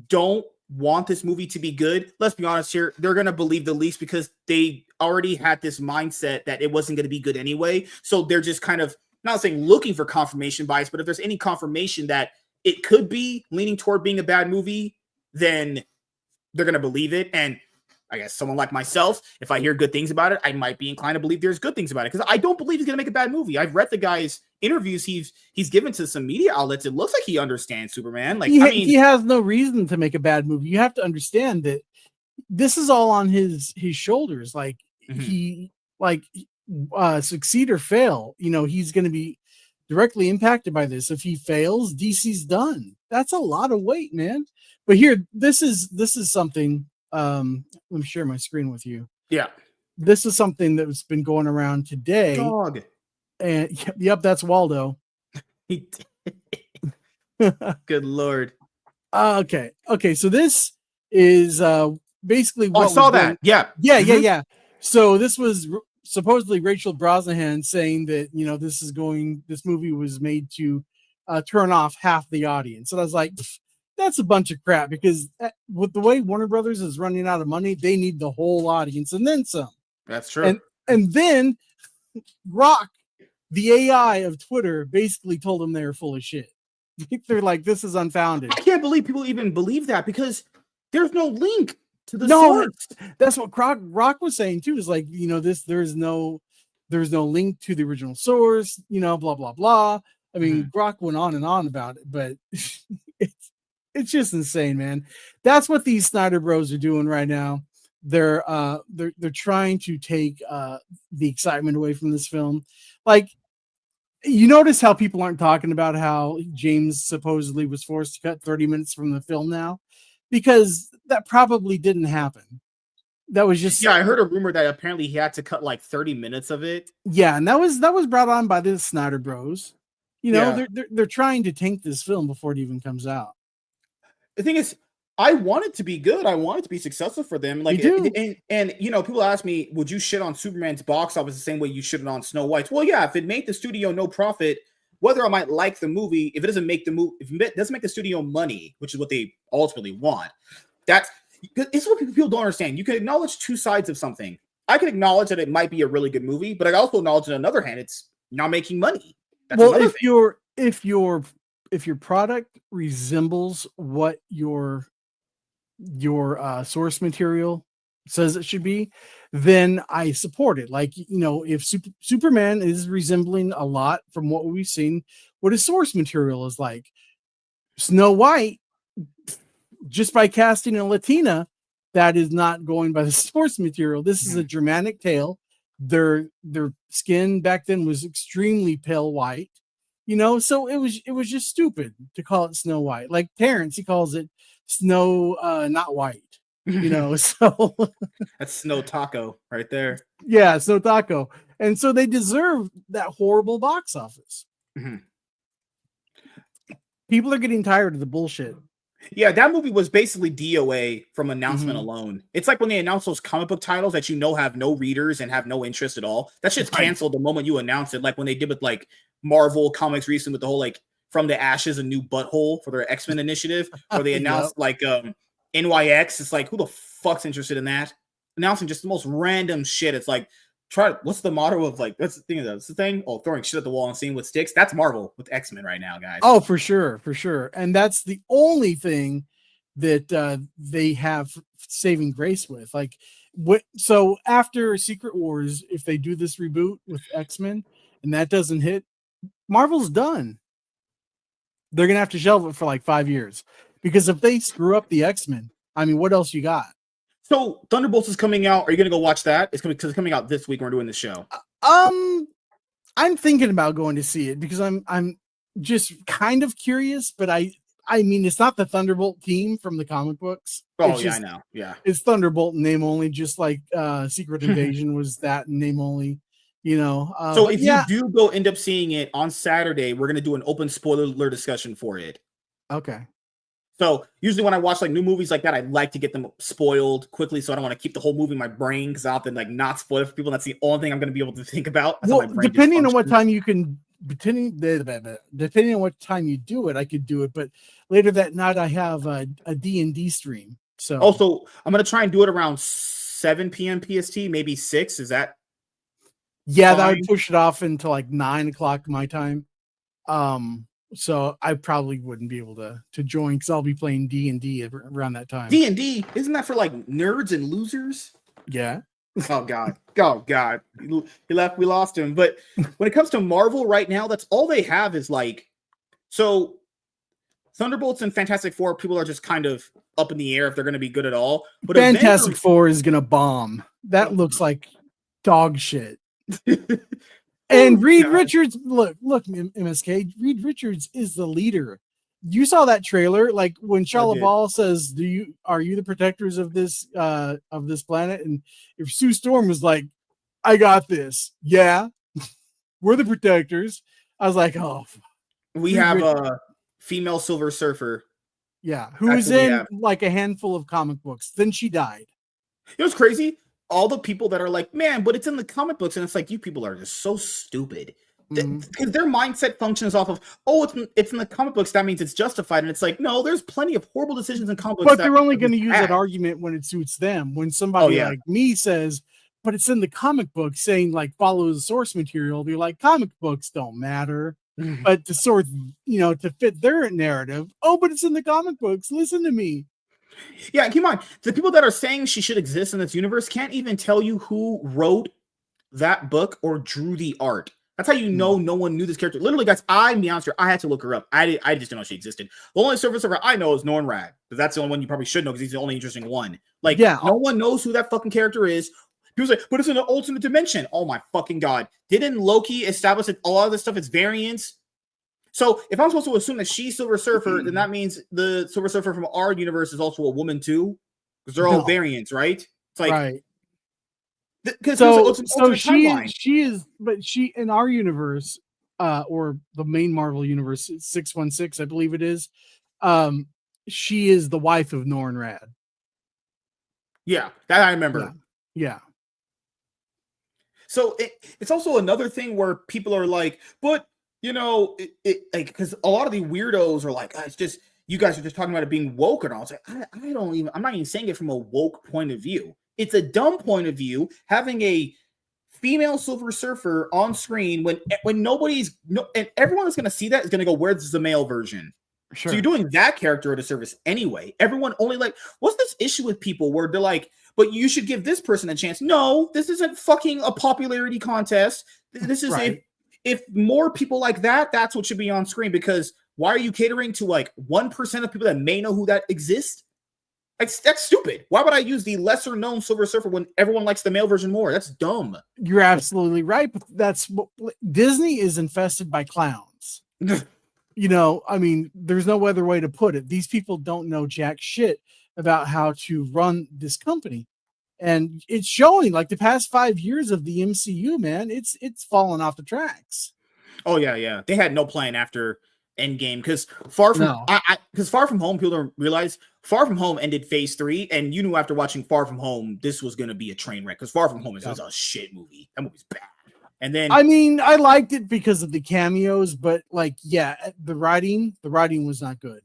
don't want this movie to be good, let's be honest here, they're going to believe the leaks because they already had this mindset that it wasn't going to be good anyway. So they're just kind of, not saying looking for confirmation bias, but if there's any confirmation that it could be leaning toward being a bad movie, then they're going to believe it. And I guess someone like myself, if I hear good things about it, I might be inclined to believe there's good things about it, because I don't believe he's going to make a bad movie. I've read the guy's interviews he's given to some media outlets. It looks like he understands Superman. Like, he has no reason to make a bad movie. You have to understand that this is all on his shoulders. Like, he succeed or fail, he's going to be directly impacted by this. If he fails, DC's done. That's a lot of weight, man. But here, this is something. Let me share my screen with you. Yeah, this is something that's been going around today. Dog. And yep, that's Waldo. Good Lord. Okay. So this is basically what I saw that. Yeah. So this was supposedly Rachel Brosnahan saying that this movie was made to turn off half the audience. And I was like, that's a bunch of crap, because with the way Warner Brothers is running out of money, they need the whole audience and then some. That's true. And then Rock, the AI of Twitter, basically told them they were full of shit. They're like, this is unfounded. I can't believe people even believe that, because there's no link to the source. That's what Rock was saying too. Is like, there's no link to the original source, blah blah blah. I mean, Rock went on and on about it, but it's just insane, man. That's what these Snyder Bros are doing right now. They're trying to take the excitement away from this film. Like, you notice how people aren't talking about how James supposedly was forced to cut 30 minutes from the film now, because that probably didn't happen. That was just I heard a rumor that apparently he had to cut like 30 minutes of it. Yeah, and that was brought on by the Snyder Bros. They're trying to tank this film before it even comes out. The thing is, I want it to be good. I want it to be successful for them. Like, and people ask me, would you shit on Superman's box office the same way you shitted on Snow White's? Well, yeah, if it made the studio no profit, whether I might like the movie, if it doesn't make the studio money, which is what they ultimately want, it's what people don't understand. You can acknowledge two sides of something. I can acknowledge that it might be a really good movie, but I also acknowledge, on the other hand, it's not making money. That's if your product resembles what your source material says it should be, then I support it. Like, if Superman is resembling a lot from what we've seen, what his source material is like. Snow White, just by casting a Latina, that is not going by the source material. This is a Germanic tale. Their skin back then was extremely pale white, so it was just stupid to call it Snow White. Like Terrence, he calls it Snow not white, so that's Snow Taco right there. Yeah, Snow Taco. And so they deserve that horrible box office. People are getting tired of the bullshit. Yeah, that movie was basically DOA from announcement alone. It's like when they announce those comic book titles that have no readers and have no interest at all. That shit's canceled the moment you announce it. Like when they did with like Marvel Comics recently with the whole like From the Ashes a New Butthole for their X-Men initiative, where they announced like NYX. It's like, who the fuck's interested in that? Announcing just the most random shit. It's like, What's the motto of like? That's the thing. That's the thing. Oh, throwing shit at the wall and seeing what sticks. That's Marvel with X-Men right now, guys. Oh, for sure, for sure. And that's the only thing that they have saving grace with. Like, so after Secret Wars, if they do this reboot with X-Men and that doesn't hit, Marvel's done. They're gonna have to shelve it for like 5 years, because if they screw up the X-Men, I mean, what else you got? So Thunderbolts is coming out. Are you gonna go watch that? It's coming out this week. We're doing the show. I'm thinking about going to see it because I'm just kind of curious, but I mean, it's not the Thunderbolt team from the comic books. Oh, it's I know. Yeah. It's Thunderbolt in name only, just like Secret Invasion was that in name only, you know. So if you do go end up seeing it on Saturday, we're going to do an open spoiler alert discussion for it. Okay. So usually when I watch like new movies like that, I like to get them spoiled quickly, so I don't want to keep the whole movie in my brain, because I'll have to like not spoil it for people. That's the only thing I'm going to be able to think about. Well, depending on what time you can, depending on what time you do it, I could do it. But later that night, I have a D&D stream. So also, I'm going to try and do it around 7 p.m. PST, maybe 6. Is that? Yeah, fine? That would push it off into like 9 o'clock my time. So I probably wouldn't be able to join, because I'll be playing D&D around that time. D&D, isn't that for like nerds and losers? Yeah. Oh God. We lost him. But when it comes to Marvel right now, that's all they have is like, so Thunderbolts and Fantastic Four, people are just kind of up in the air if they're going to be good at all. But Fantastic Four is going to bomb. That looks like dog shit. And Reed Richards, look, MSK, Reed Richards is the leader. You saw that trailer, like when Shia LaBeouf says, are you the protectors of this planet? And if Sue Storm was like, I got this. Yeah, we're the protectors. I was like, oh. We have a female Silver Surfer. Yeah, who was in like a handful of comic books. Then she died. It was crazy. All the people that are like, man, but it's in the comic books, and it's like, you people are just so stupid, because their mindset functions off of, it's in the comic books, that means it's justified. And it's like, no, there's plenty of horrible decisions in comic books, but they're only going to use that argument when it suits them. When somebody like me says, but it's in the comic book, saying like follow the source material, they're like, comic books don't matter. But to sort, to fit their narrative, but it's in the comic books, listen to me. Yeah, keep in mind, the people that are saying she should exist in this universe can't even tell you who wrote that book or drew the art. That's how you know no one knew this character. Literally, guys, I'm the honest here, I had to look her up. I just didn't know she existed. The only Silver Surfer I know is Norn Rad, because that's the only one you probably should know, because he's the only interesting one. Like, no one knows who that fucking character is. People say, but it's in an alternate dimension. Oh my fucking God. Didn't Loki establish that a lot of this stuff is variants? So if I'm supposed to assume that she's Silver Surfer, then that means the Silver Surfer from our universe is also a woman too, because they're all variants, right? It's like, right. Because so she is, but she in our universe, or the main Marvel universe, 616, I believe it is. She is the wife of Norn Rad. Yeah, that I remember. Yeah. So it's also another thing where people are like, but like, because a lot of the weirdos are like, it's just, you guys are just talking about it being woke and all. It's like, I'm not even saying it from a woke point of view. It's a dumb point of view, having a female Silver Surfer on screen when and everyone that's going to see that is going to go, where's the male version? Sure. So you're doing that character a disservice anyway. Everyone only like, what's this issue with people where they're like, but you should give this person a chance. No, this isn't fucking a popularity contest. This is if more people like that, that's what should be on screen, because why are you catering to like 1% of people that may know who that exists? That's stupid. Why would I use the lesser known Silver Surfer when everyone likes the male version more? That's dumb. You're absolutely right. But that's what Disney is infested by clowns. I mean, there's no other way to put it. These people don't know jack shit about how to run this company. And it's showing, like, the past 5 years of the MCU, man, it's fallen off the tracks. Oh yeah. They had no plan after Endgame, because Far From Home, people don't realize Far From Home ended Phase 3, and you knew after watching Far From Home this was going to be a train wreck, because Far From Home is a shit movie. That movie's bad. And then I mean, I liked it because of the cameos, but like, the writing was not good.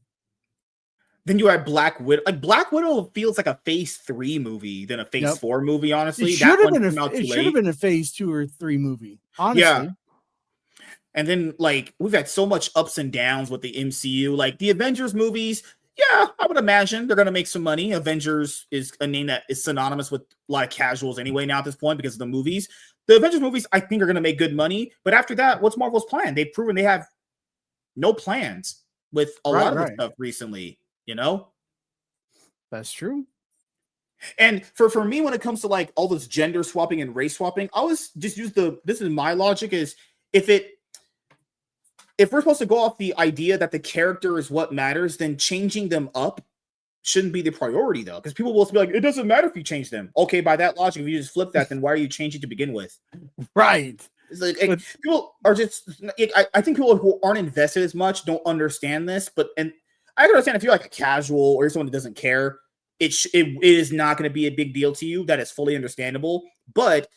Then you had Black Widow. Like Black Widow feels like a Phase 3 movie than a Phase 4 movie. Honestly, that one came out too late. It should have been a Phase 2 or 3 movie. Yeah. Honestly. And then like we've had so much ups and downs with the MCU. Like the Avengers movies, yeah, I would imagine they're gonna make some money. Avengers is a name that is synonymous with a lot of casuals anyway now at this point because of the movies. The Avengers movies, I think, are gonna make good money. But after that, what's Marvel's plan? They've proven they have no plans with a lot of the stuff recently, you know? That's true. And for me, when it comes to like all this gender swapping and race swapping, I always just use this is my logic is if we're supposed to go off the idea that the character is what matters, then changing them up shouldn't be the priority though. Because people will be like, it doesn't matter if you change them. Okay, by that logic, if you just flip that, then why are you changing to begin with? Right. It's like people are just I think people who aren't invested as much don't understand this, and I can understand if you're like a casual or you're someone who doesn't care, it is not going to be a big deal to you. That is fully understandable. But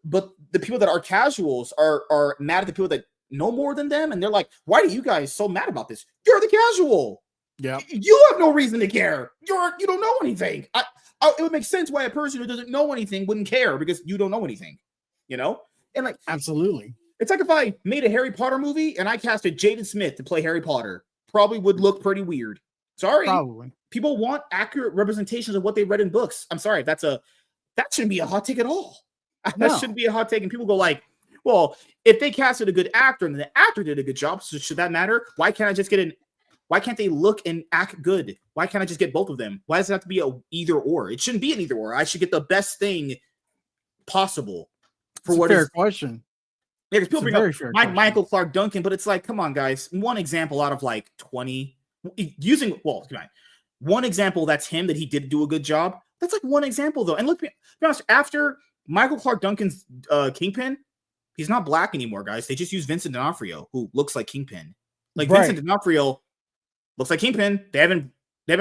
the people that are casuals are mad at the people that know more than them, and they're like, why are you guys so mad about this? You're the casual. Yeah. You have no reason to care. You don't know anything. It would make sense why a person who doesn't know anything wouldn't care because you don't know anything, you know? And like, absolutely. It's like if I made a Harry Potter movie and I casted Jaden Smith to play Harry Potter, probably would look pretty weird. Sorry. Probably. People want accurate representations of what they read in books. I'm sorry. That shouldn't be a hot take at all. No. That shouldn't be a hot take. And people go like, well, if they casted a good actor and the actor did a good job, so should that matter? Why can't they look and act good? Why can't I just get both of them? Why does it have to be a either or? It shouldn't be an either or. I should get the best thing possible. For what fair question. Yeah, because people bring up Michael Clark Duncan, but it's like, come on, guys. One example out of like 20 one example that's him that he did do a good job. That's like one example though. And look, be honest, after Michael Clark Duncan's Kingpin, he's not black anymore, guys. They just use Vincent D'Onofrio, who looks like Kingpin. Like Vincent D'Onofrio looks like Kingpin. They haven't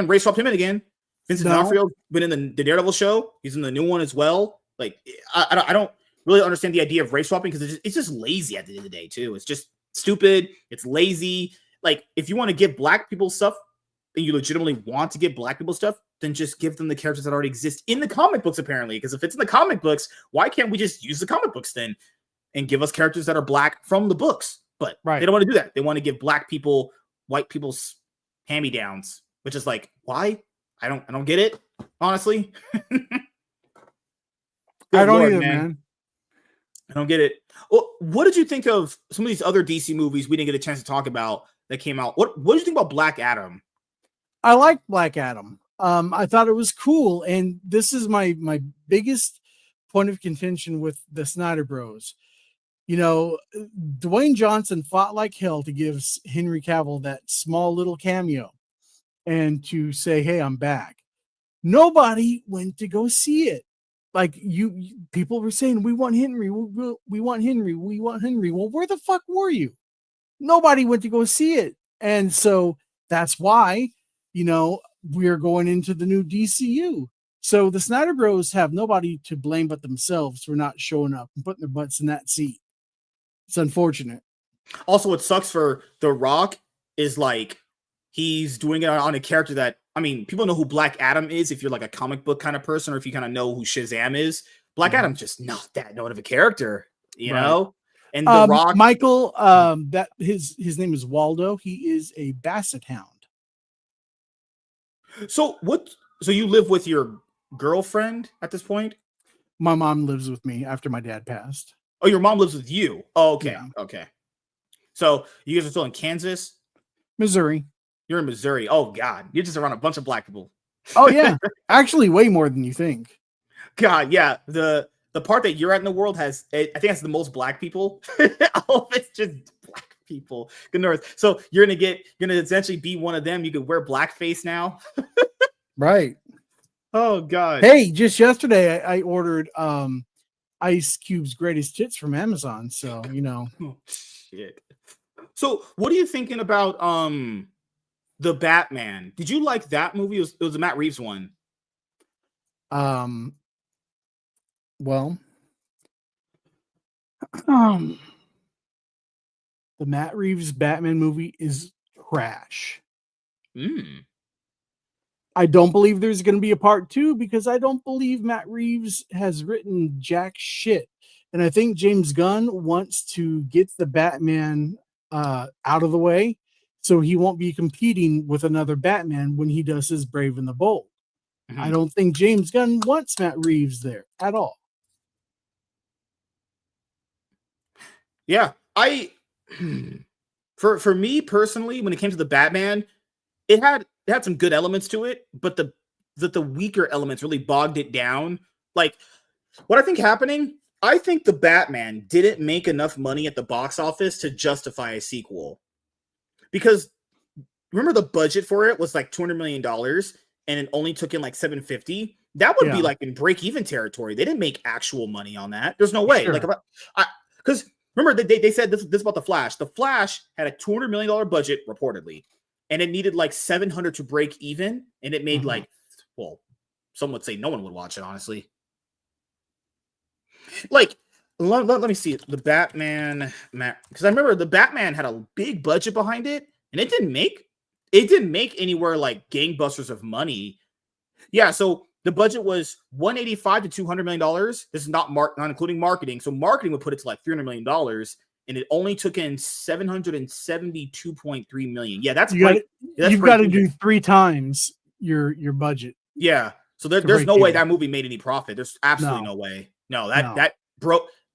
race swapped him in again. Vincent D'Onofrio been in the Daredevil show. He's in the new one as well. Like I don't really understand the idea of race swapping because it's just lazy at the end of the day too. It's just stupid. It's lazy. Like if you want to give black people stuff and you legitimately want to give black people stuff, then just give them the characters that already exist in the comic books apparently. Because if it's in the comic books, why can't we just use the comic books then and give us characters that are black from the books? But they don't want to do that. They want to give black people white people's hand-me-downs, which is like, why? I don't get it, honestly. I don't either, man. I don't get it. Well, what did you think of some of these other DC movies we didn't get a chance to talk about that came out? What did you think about Black Adam? I like Black Adam. I thought it was cool, and this is my biggest point of contention with the Snyder Bros. You know, Dwayne Johnson fought like hell to give Henry Cavill that small little cameo and to say, hey, I'm back. Nobody went to go see it. Like people were saying, we want Henry, we want Henry, we want Henry. Well, where the fuck were you? Nobody went to go see it. And so that's why, you know, we're going into the new DCU. So the Snyder Bros have nobody to blame but themselves for not showing up and putting their butts in that seat. It's unfortunate. Also, what sucks for The Rock is like he's doing it on a character that, I mean, people know who Black Adam is if you're like a comic book kind of person or if you kind of know who Shazam is. Black Adam's just not that known of a character, you know? And The Rock, Michael, that his name is Waldo. He is a basset hound. So you live with your girlfriend at this point? My mom lives with me after my dad passed. Oh, your mom lives with you. Oh, okay. Yeah. Okay. So you guys are still in Kansas? Missouri. You're in Missouri. Oh God. You're just around a bunch of black people. Oh yeah. Actually way more than you think. God, yeah. The part that you're at in the world has, I think that's the most black people. All of it's just black people. Good north. So you're gonna essentially be one of them. You could wear blackface now. Right. Oh God. Hey, just yesterday I ordered Ice Cube's Greatest Hits from Amazon. So you know. Oh, shit. So what are you thinking about the Batman? Did you like that movie? It was the Matt Reeves one. Well, the Matt Reeves Batman movie is trash. I don't believe there's going to be a part 2 because I don't believe Matt Reeves has written jack shit. And I think James Gunn wants to get the Batman out of the way so he won't be competing with another Batman when he does his Brave and the Bold. Mm-hmm. I don't think James Gunn wants Matt Reeves there at all. Yeah, for me personally, when it came to the Batman, it had some good elements to it, but the weaker elements really bogged it down. Like, what I think happening, I think the Batman didn't make enough money at the box office to justify a sequel. Because remember the budget for it was like $200 million and it only took in like 750. That would be like in break-even territory. They didn't make actual money on that. There's no way. Sure. Like, because remember they said this about the Flash. The Flash had a $200 million budget reportedly, and it needed like 700 to break even, and it made like, well, some would say no one would watch it, honestly. Like, let me see the Batman, because I remember the Batman had a big budget behind it, and it didn't make anywhere like gangbusters of money. Yeah, so the budget was $185 to $200 million. This is not including marketing. So marketing would put it to like $300 million, and it only took in $772.3 million. Yeah, you've got to do 3 times your budget. Yeah, so there's no way that movie made any profit. There's absolutely no way. No, that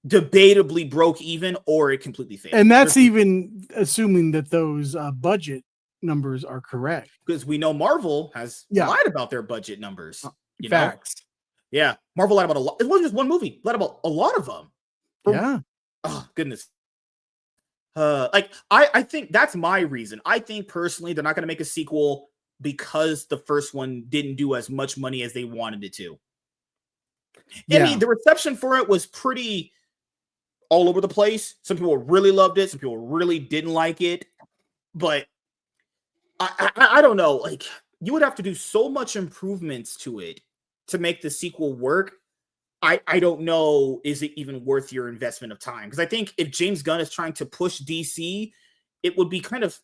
debatably broke even, or it completely failed. And that's even assuming that those budget numbers are correct, because we know Marvel has lied about their budget numbers. Facts. Yeah, Marvel lied about a lot. It wasn't just one movie; lied about a lot of them. Oh goodness. Like I think that's my reason. I think personally they're not going to make a sequel because the first one didn't do as much money as they wanted it to. I mean, the reception for it was pretty all over the place. Some people really loved it. Some people really didn't like it. But I don't know. Like, you would have to do so much improvements to it to make the sequel work. I don't know. Is it even worth your investment of time? Because I think if James Gunn is trying to push DC, it would be kind of,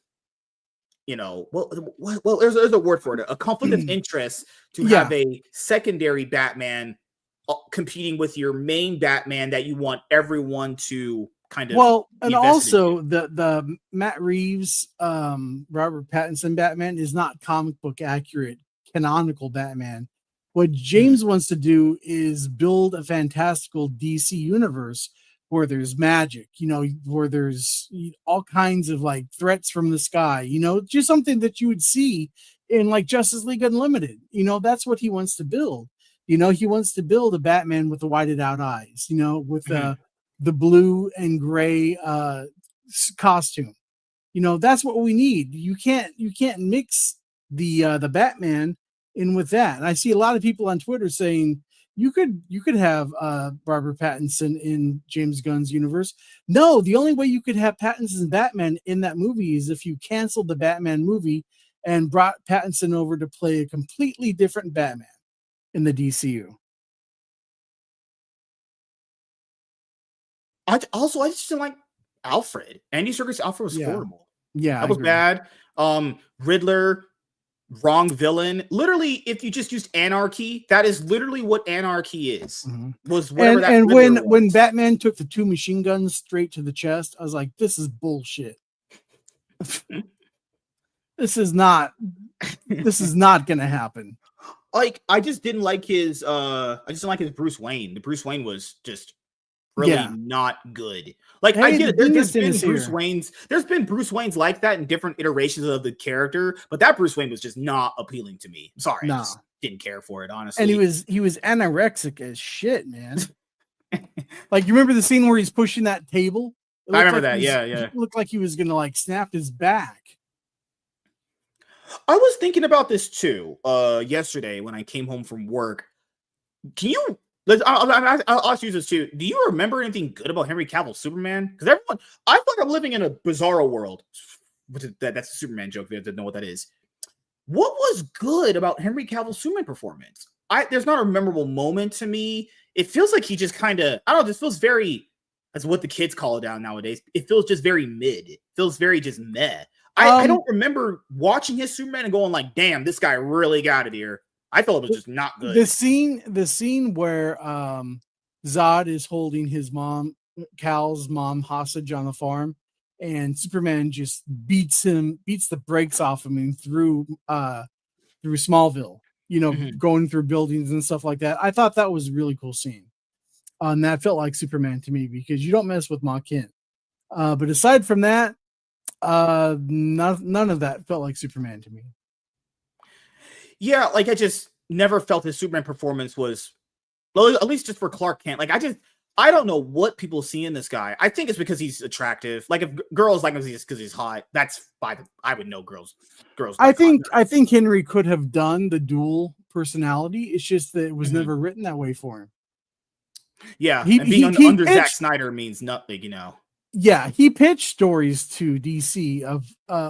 well, there's a word for it. A conflict of interest to have a secondary Batman competing with your main Batman that you want everyone to kind of and also the Matt Reeves Robert Pattinson Batman is not comic book accurate canonical Batman. What James wants to do is build a fantastical DC universe where there's magic, where there's all kinds of like threats from the sky, just something that you would see in like Justice League Unlimited. That's what he wants to build. He wants to build a Batman with the whited out eyes, with the blue and gray costume. That's what we need. You can't mix the Batman in with that. And I see a lot of people on Twitter saying you could have Robert Pattinson in James Gunn's universe. No, the only way you could have Pattinson's Batman in that movie is if you canceled the Batman movie and brought Pattinson over to play a completely different Batman in the DCU. I just didn't like Alfred. Andy Serkis' Alfred was horrible. Yeah, that was bad. Riddler, wrong villain. Literally, if you just used anarchy, that is literally what anarchy is. Was whatever that. And when Batman took the 2 machine guns straight to the chest, I was like, this is bullshit. This is not gonna happen. Like, I just didn't like his Bruce Wayne. The Bruce Wayne was just really not good. Like, I get it. There's been Bruce Waynes like that in different iterations of the character, but that Bruce Wayne was just not appealing to me. I'm sorry. I just didn't care for it, honestly. And he was anorexic as shit, man. Like, you remember the scene where he's pushing that table? I remember that. It looked like he was gonna like snap his back. I was thinking about this too yesterday when I came home from work. I'll ask you this too. Do you remember anything good about Henry Cavill Superman? Because I feel like I'm living in a bizarro world. That's a Superman joke. They didn't know what that is. What was good about Henry Cavill Superman performance? There's not a memorable moment to me. It feels like he just kind of, I don't know, this feels very, that's what the kids call it down nowadays. It feels just very mid. It feels very just meh. I don't remember watching his Superman and going like, damn, this guy really got it here. I thought it was just not good. The scene where Zod is holding his mom, Cal's mom, hostage on the farm, and Superman just beats the brakes off him and through Smallville, going through buildings and stuff like that. I thought that was a really cool scene. And that felt like Superman to me because you don't mess with Ma Kent. But aside from that, none of that felt like Superman to me. Yeah, like I just never felt his Superman performance was, well, at least just for Clark Kent. Like I don't know what people see in this guy. I think it's because he's attractive. Like if girls like him because he's hot, that's I would know girls. I think Henry could have done the dual personality. It's just that it was never written that way for him. Yeah, and being under Zack Snyder means nothing, Yeah, he pitched stories to DC of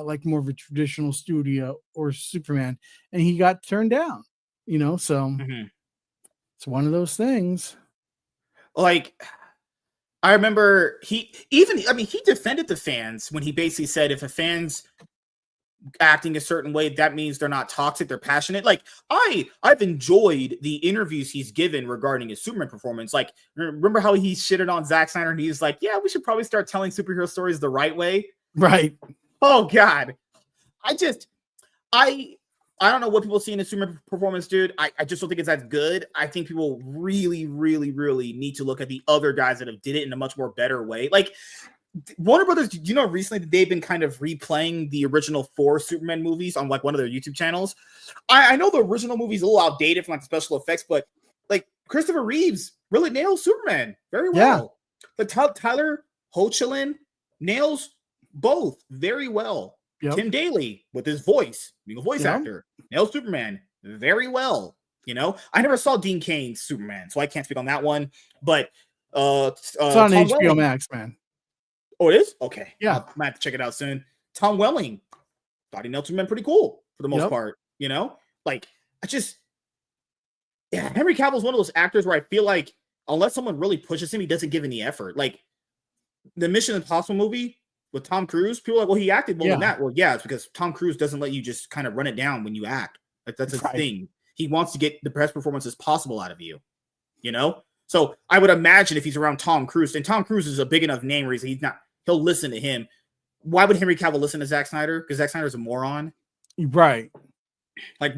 like more of a traditional studio or Superman, and he got turned down. So it's one of those things. Like, I remember he defended the fans when he basically said if a fan's acting a certain way, that means they're not toxic, they're passionate. Like, I've enjoyed the interviews he's given regarding his Superman performance. Like, remember how he shitted on Zack Snyder and he's like, yeah, we should probably start telling superhero stories the right way. Right. Oh, God. I don't know what people see in the Superman performance, dude. I just don't think it's that good. I think people really, really, really need to look at the other guys that have did it in a much more better way. Like, Warner Brothers, recently they've been kind of replaying the original 4 Superman movies on like one of their YouTube channels. I know the original movie's a little outdated from like the special effects, but like Christopher Reeves really nails Superman very well. Yeah. But Tyler Hoechlin nails both very well. Yep. Tim Daly with his voice, being a voice actor, nails Superman very well. I never saw Dean Cain's Superman, so I can't speak on that one. But it's on Tom HBO Welling. Max, man. Oh, it is? Okay. Yeah. I might have to check it out soon. Tom Welling. Thought he nailed Superman pretty cool for the most part. Like, Henry Cavill's one of those actors where I feel like unless someone really pushes him, he doesn't give any effort. Like the Mission Impossible movie with Tom Cruise, people are like, well, he acted well in that. Well, yeah, it's because Tom Cruise doesn't let you just kind of run it down when you act. Like that's a thing. He wants to get the best performances possible out of you. So I would imagine if he's around Tom Cruise, and Tom Cruise is a big enough name where he'll listen to him. Why would Henry Cavill listen to Zack Snyder? Because Zack Snyder's a moron. Right. Like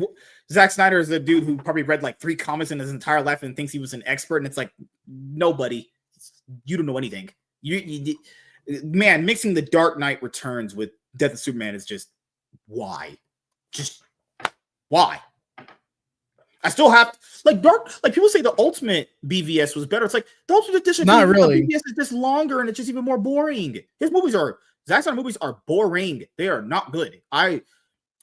Zack Snyder is a dude who probably read like 3 comics in his entire life and thinks he was an expert. And it's like, nobody, you don't know anything. Man, mixing The Dark Knight Returns with Death of Superman is just why? Just why? I still have like people say the Ultimate BVS was better. It's like the Ultimate Edition not really. BVS is just longer and it's just even more boring. Zack Snyder movies are boring. They are not good.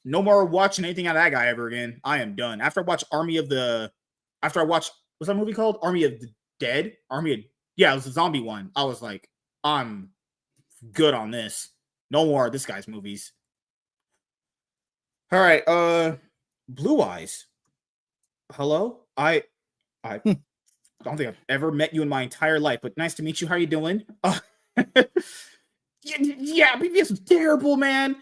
No more watching anything out of that guy ever again. I am done. After I watched what's that movie called? Army of the Dead? It was a zombie one. I was like, I'm good on this. No more of this guy's movies. All right, Blue Eyes. Hello? I don't think I've ever met you in my entire life, but nice to meet you. How are you doing? Yeah, BVS was terrible, man.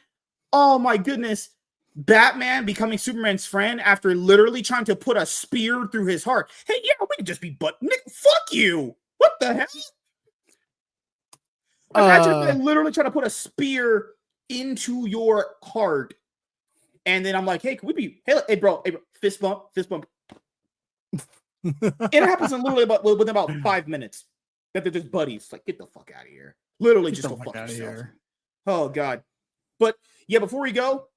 Oh my goodness. Batman becoming Superman's friend after literally trying to put a spear through his heart. Hey, yeah, we could just be Nick, fuck you. What the hell? Imagine if I literally try to put a spear into your heart. And then I'm like, hey, can we be, hey bro, fist bump. It happens in literally within about 5 minutes that they're just buddies. Like, get the fuck out of here. Literally just go fuck yourself. Here. Oh, God. But, yeah, before we go,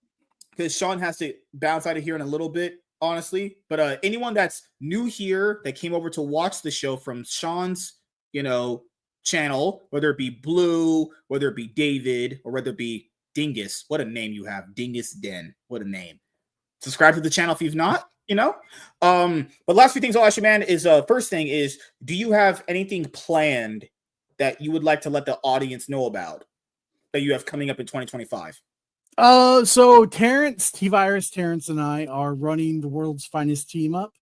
because Shaun has to bounce out of here in a little bit, honestly. But anyone that's new here that came over to watch the show from Shaun's, channel, whether it be Blue, whether it be David, or whether it be Dingus. What a name you have. Dingus Den. What a name. Subscribe to the channel if you've not, But last few things I'll ask you, man, is first thing is, do you have anything planned that you would like to let the audience know about that you have coming up in 2025? So Terrence and I are running the world's finest team up,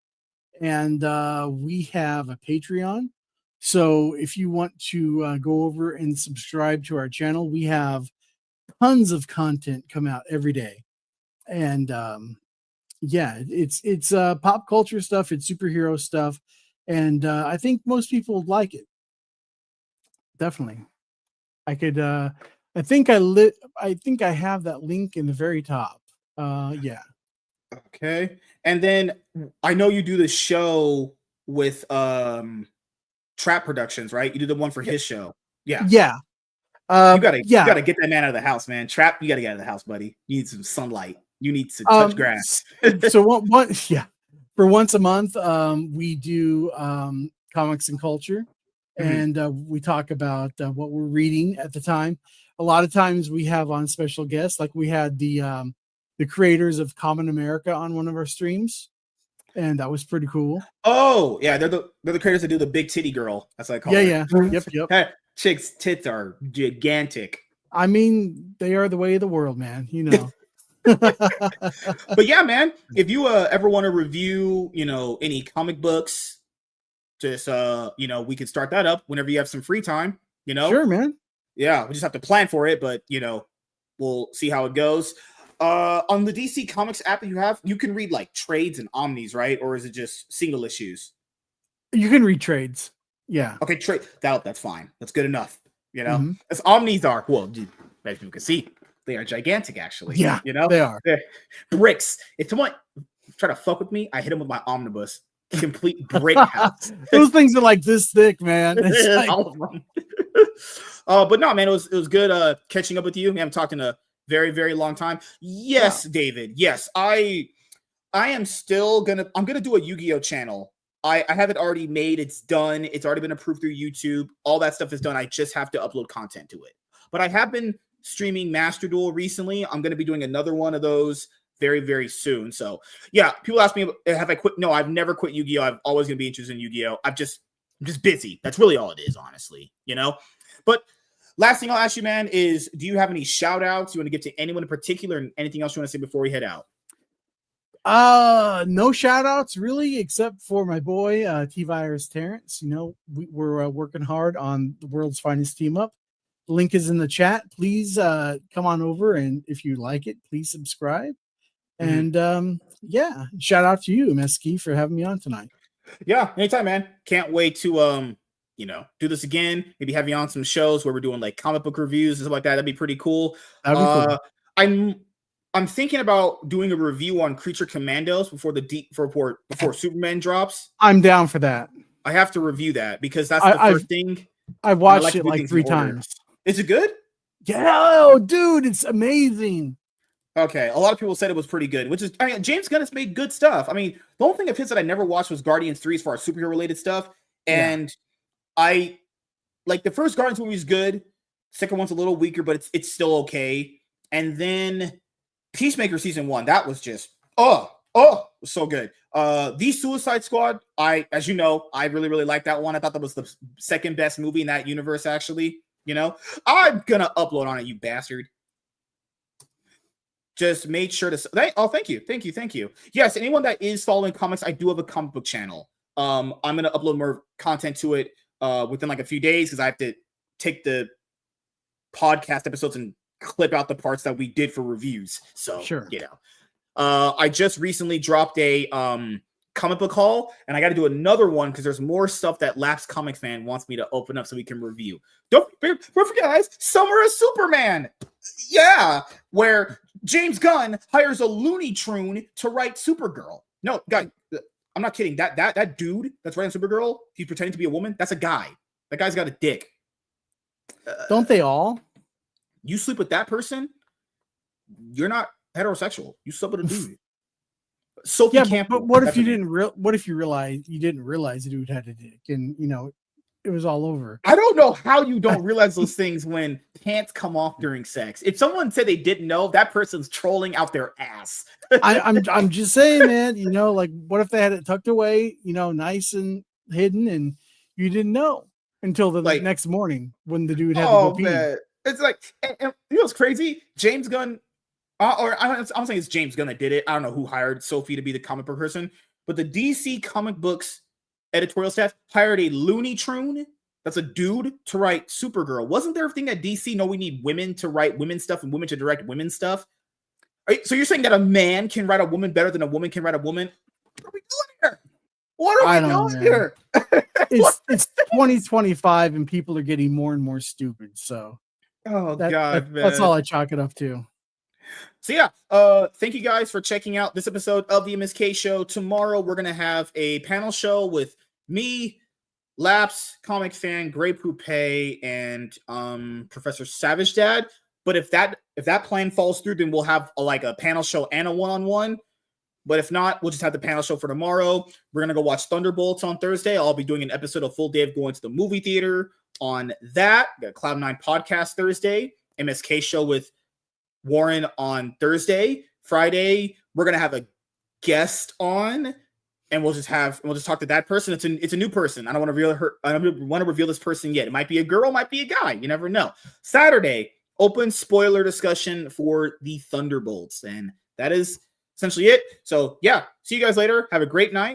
and we have a Patreon. So if you want to go over and subscribe to our channel, we have tons of content come out every day. And yeah, it's pop culture stuff, it's superhero stuff, and I think most people would like it. Definitely. I could I think I have that link in the very top. Yeah. Okay. And then I know you do the show with Trap Productions, right? You do the one for his show. Yeah. Yeah. You Yeah. gotta get that man out of the house, man. Trap, you gotta get out of the house, buddy. You need some sunlight. You need to touch grass. So one yeah. For once a month, we do comics and culture, and we talk about what we're reading at the time. A lot of times we have on special guests, like we had the creators of Common America on one of our streams, and that was pretty cool. Oh yeah, they're the creators that do the big titty girl. That's what I call Yeah, it. yeah, yep. That chick's tits are gigantic. I mean, they are the way of the world, man. You know. But yeah, man, if you ever want to review, any comic books, just we could start that up whenever you have some free time. Sure, man. Yeah, we just have to plan for it, but we'll see how it goes. On the DC Comics app that you have, you can read like trades and omnis, right? Or is it just single issues? You can read trades. Yeah. Okay, trade that's fine. That's good enough. As omnis are, well, as you can see, they are gigantic, actually. Yeah, they are. They're bricks. If someone try to fuck with me, I hit him with my omnibus. Complete brick house. Those things are like this thick, man. Like... All of them. But no, man, it was good catching up with you. We haven't talked in a very, very long time. Yes, yeah. David. Yes, I am still I'm gonna do a Yu-Gi-Oh channel. I have it already made. It's done. It's already been approved through YouTube. All that stuff is done. I just have to upload content to it. But I have been streaming Master Duel recently. I'm going to be doing another one of those very, very soon. So yeah, people ask me, have I quit? No, I've never quit Yu-Gi-Oh. I'm always going to be interested in Yu-Gi-Oh. I'm just busy. That's really all it is, honestly, But last thing I'll ask you, man, is do you have any shout outs you want to give to anyone in particular, and anything else you want to say before we head out? No shout outs really, except for my boy, T-Virus Terrence. We're working hard on the world's finest team up. The link is in the chat. Please come on over, and if you like it, please subscribe. And yeah, shout out to you, MSK, for having me on tonight. Yeah, anytime, man. Can't wait to do this again. Maybe have you on some shows where we're doing like comic book reviews and stuff like that. That'd be pretty cool. That'd be cool. I'm thinking about doing a review on Creature Commandos before Superman drops. I'm down for that. I have to review that because that's the first thing. I've watched it like 3 times. Is it good? Yeah, dude, it's amazing. Okay, a lot of people said it was pretty good, which is, James Gunn has made good stuff. I mean, the only thing of his that I never watched was Guardians 3 as far as superhero related stuff. And I like the first Guardians movie is good. Second one's a little weaker, but it's still okay. And then Peacemaker season 1, that was just so good. The Suicide Squad, as you know, I really, really like that one. I thought that was the second best movie in that universe, actually. I'm gonna upload on it, you bastard. Just made sure to thank you. Yes, anyone that is following comics, I do have a comic book channel. I'm gonna upload more content to it within like a few days, because I have to take the podcast episodes and clip out the parts that we did for reviews. So sure. I just recently dropped a comic book haul, and I got to do another one because there's more stuff that Lapsed Comic Fan wants me to open up so we can review. Don't forget, guys, Summer of Superman. Yeah, where James Gunn hires a Looney Tune to write Supergirl. No, guy, I'm not kidding. That dude that's writing Supergirl, he's pretending to be a woman. That's a guy. That guy's got a dick. Don't they all? You sleep with that person, you're not heterosexual. You slept with a dude. Sophie Campbell. But what if you didn't? What if you realized the dude had a dick, and it was all over? I don't know how you don't realize those things when pants come off during sex. If someone said they didn't know, that person's trolling out their ass. I'm just saying, man. Like, what if they had it tucked away, nice and hidden, and you didn't know until the next morning when the dude had to go pee. Man. It's like, and what's crazy? James Gunn, I'm saying it's James Gunn that did it. I don't know who hired Sophie to be the comic book person, but the DC comic books editorial staff hired a Looney Tune that's a dude to write Supergirl. Wasn't there a thing at DC? No, we need women to write women's stuff and women to direct women's stuff. So you're saying that a man can write a woman better than a woman can write a woman? What are we doing here? What are we doing here? It's 2025 and people are getting more and more stupid. So, that's all I chalk it up to. So yeah, thank you guys for checking out this episode of the MSK Show. Tomorrow we're gonna have a panel show with me, Laps, Comic Fan, Grey Poupée, and Professor Savage Dad. But if that plan falls through, then we'll have a panel show and a one-on-one. But if not, we'll just have the panel show for tomorrow. We're going to go watch Thunderbolts on Thursday. I'll be doing an episode of Full Day of going to the movie theater on that. Got Cloud9 podcast Thursday. MSK show with Warren on Thursday. Friday, we're going to have a guest on, and we'll just talk to that person. It's a new person. I don't want to reveal her. I don't want to reveal this person yet. It might be a girl, might be a guy. You never know. Saturday, open spoiler discussion for the Thunderbolts. And that is essentially it. So yeah, see you guys later. Have a great night.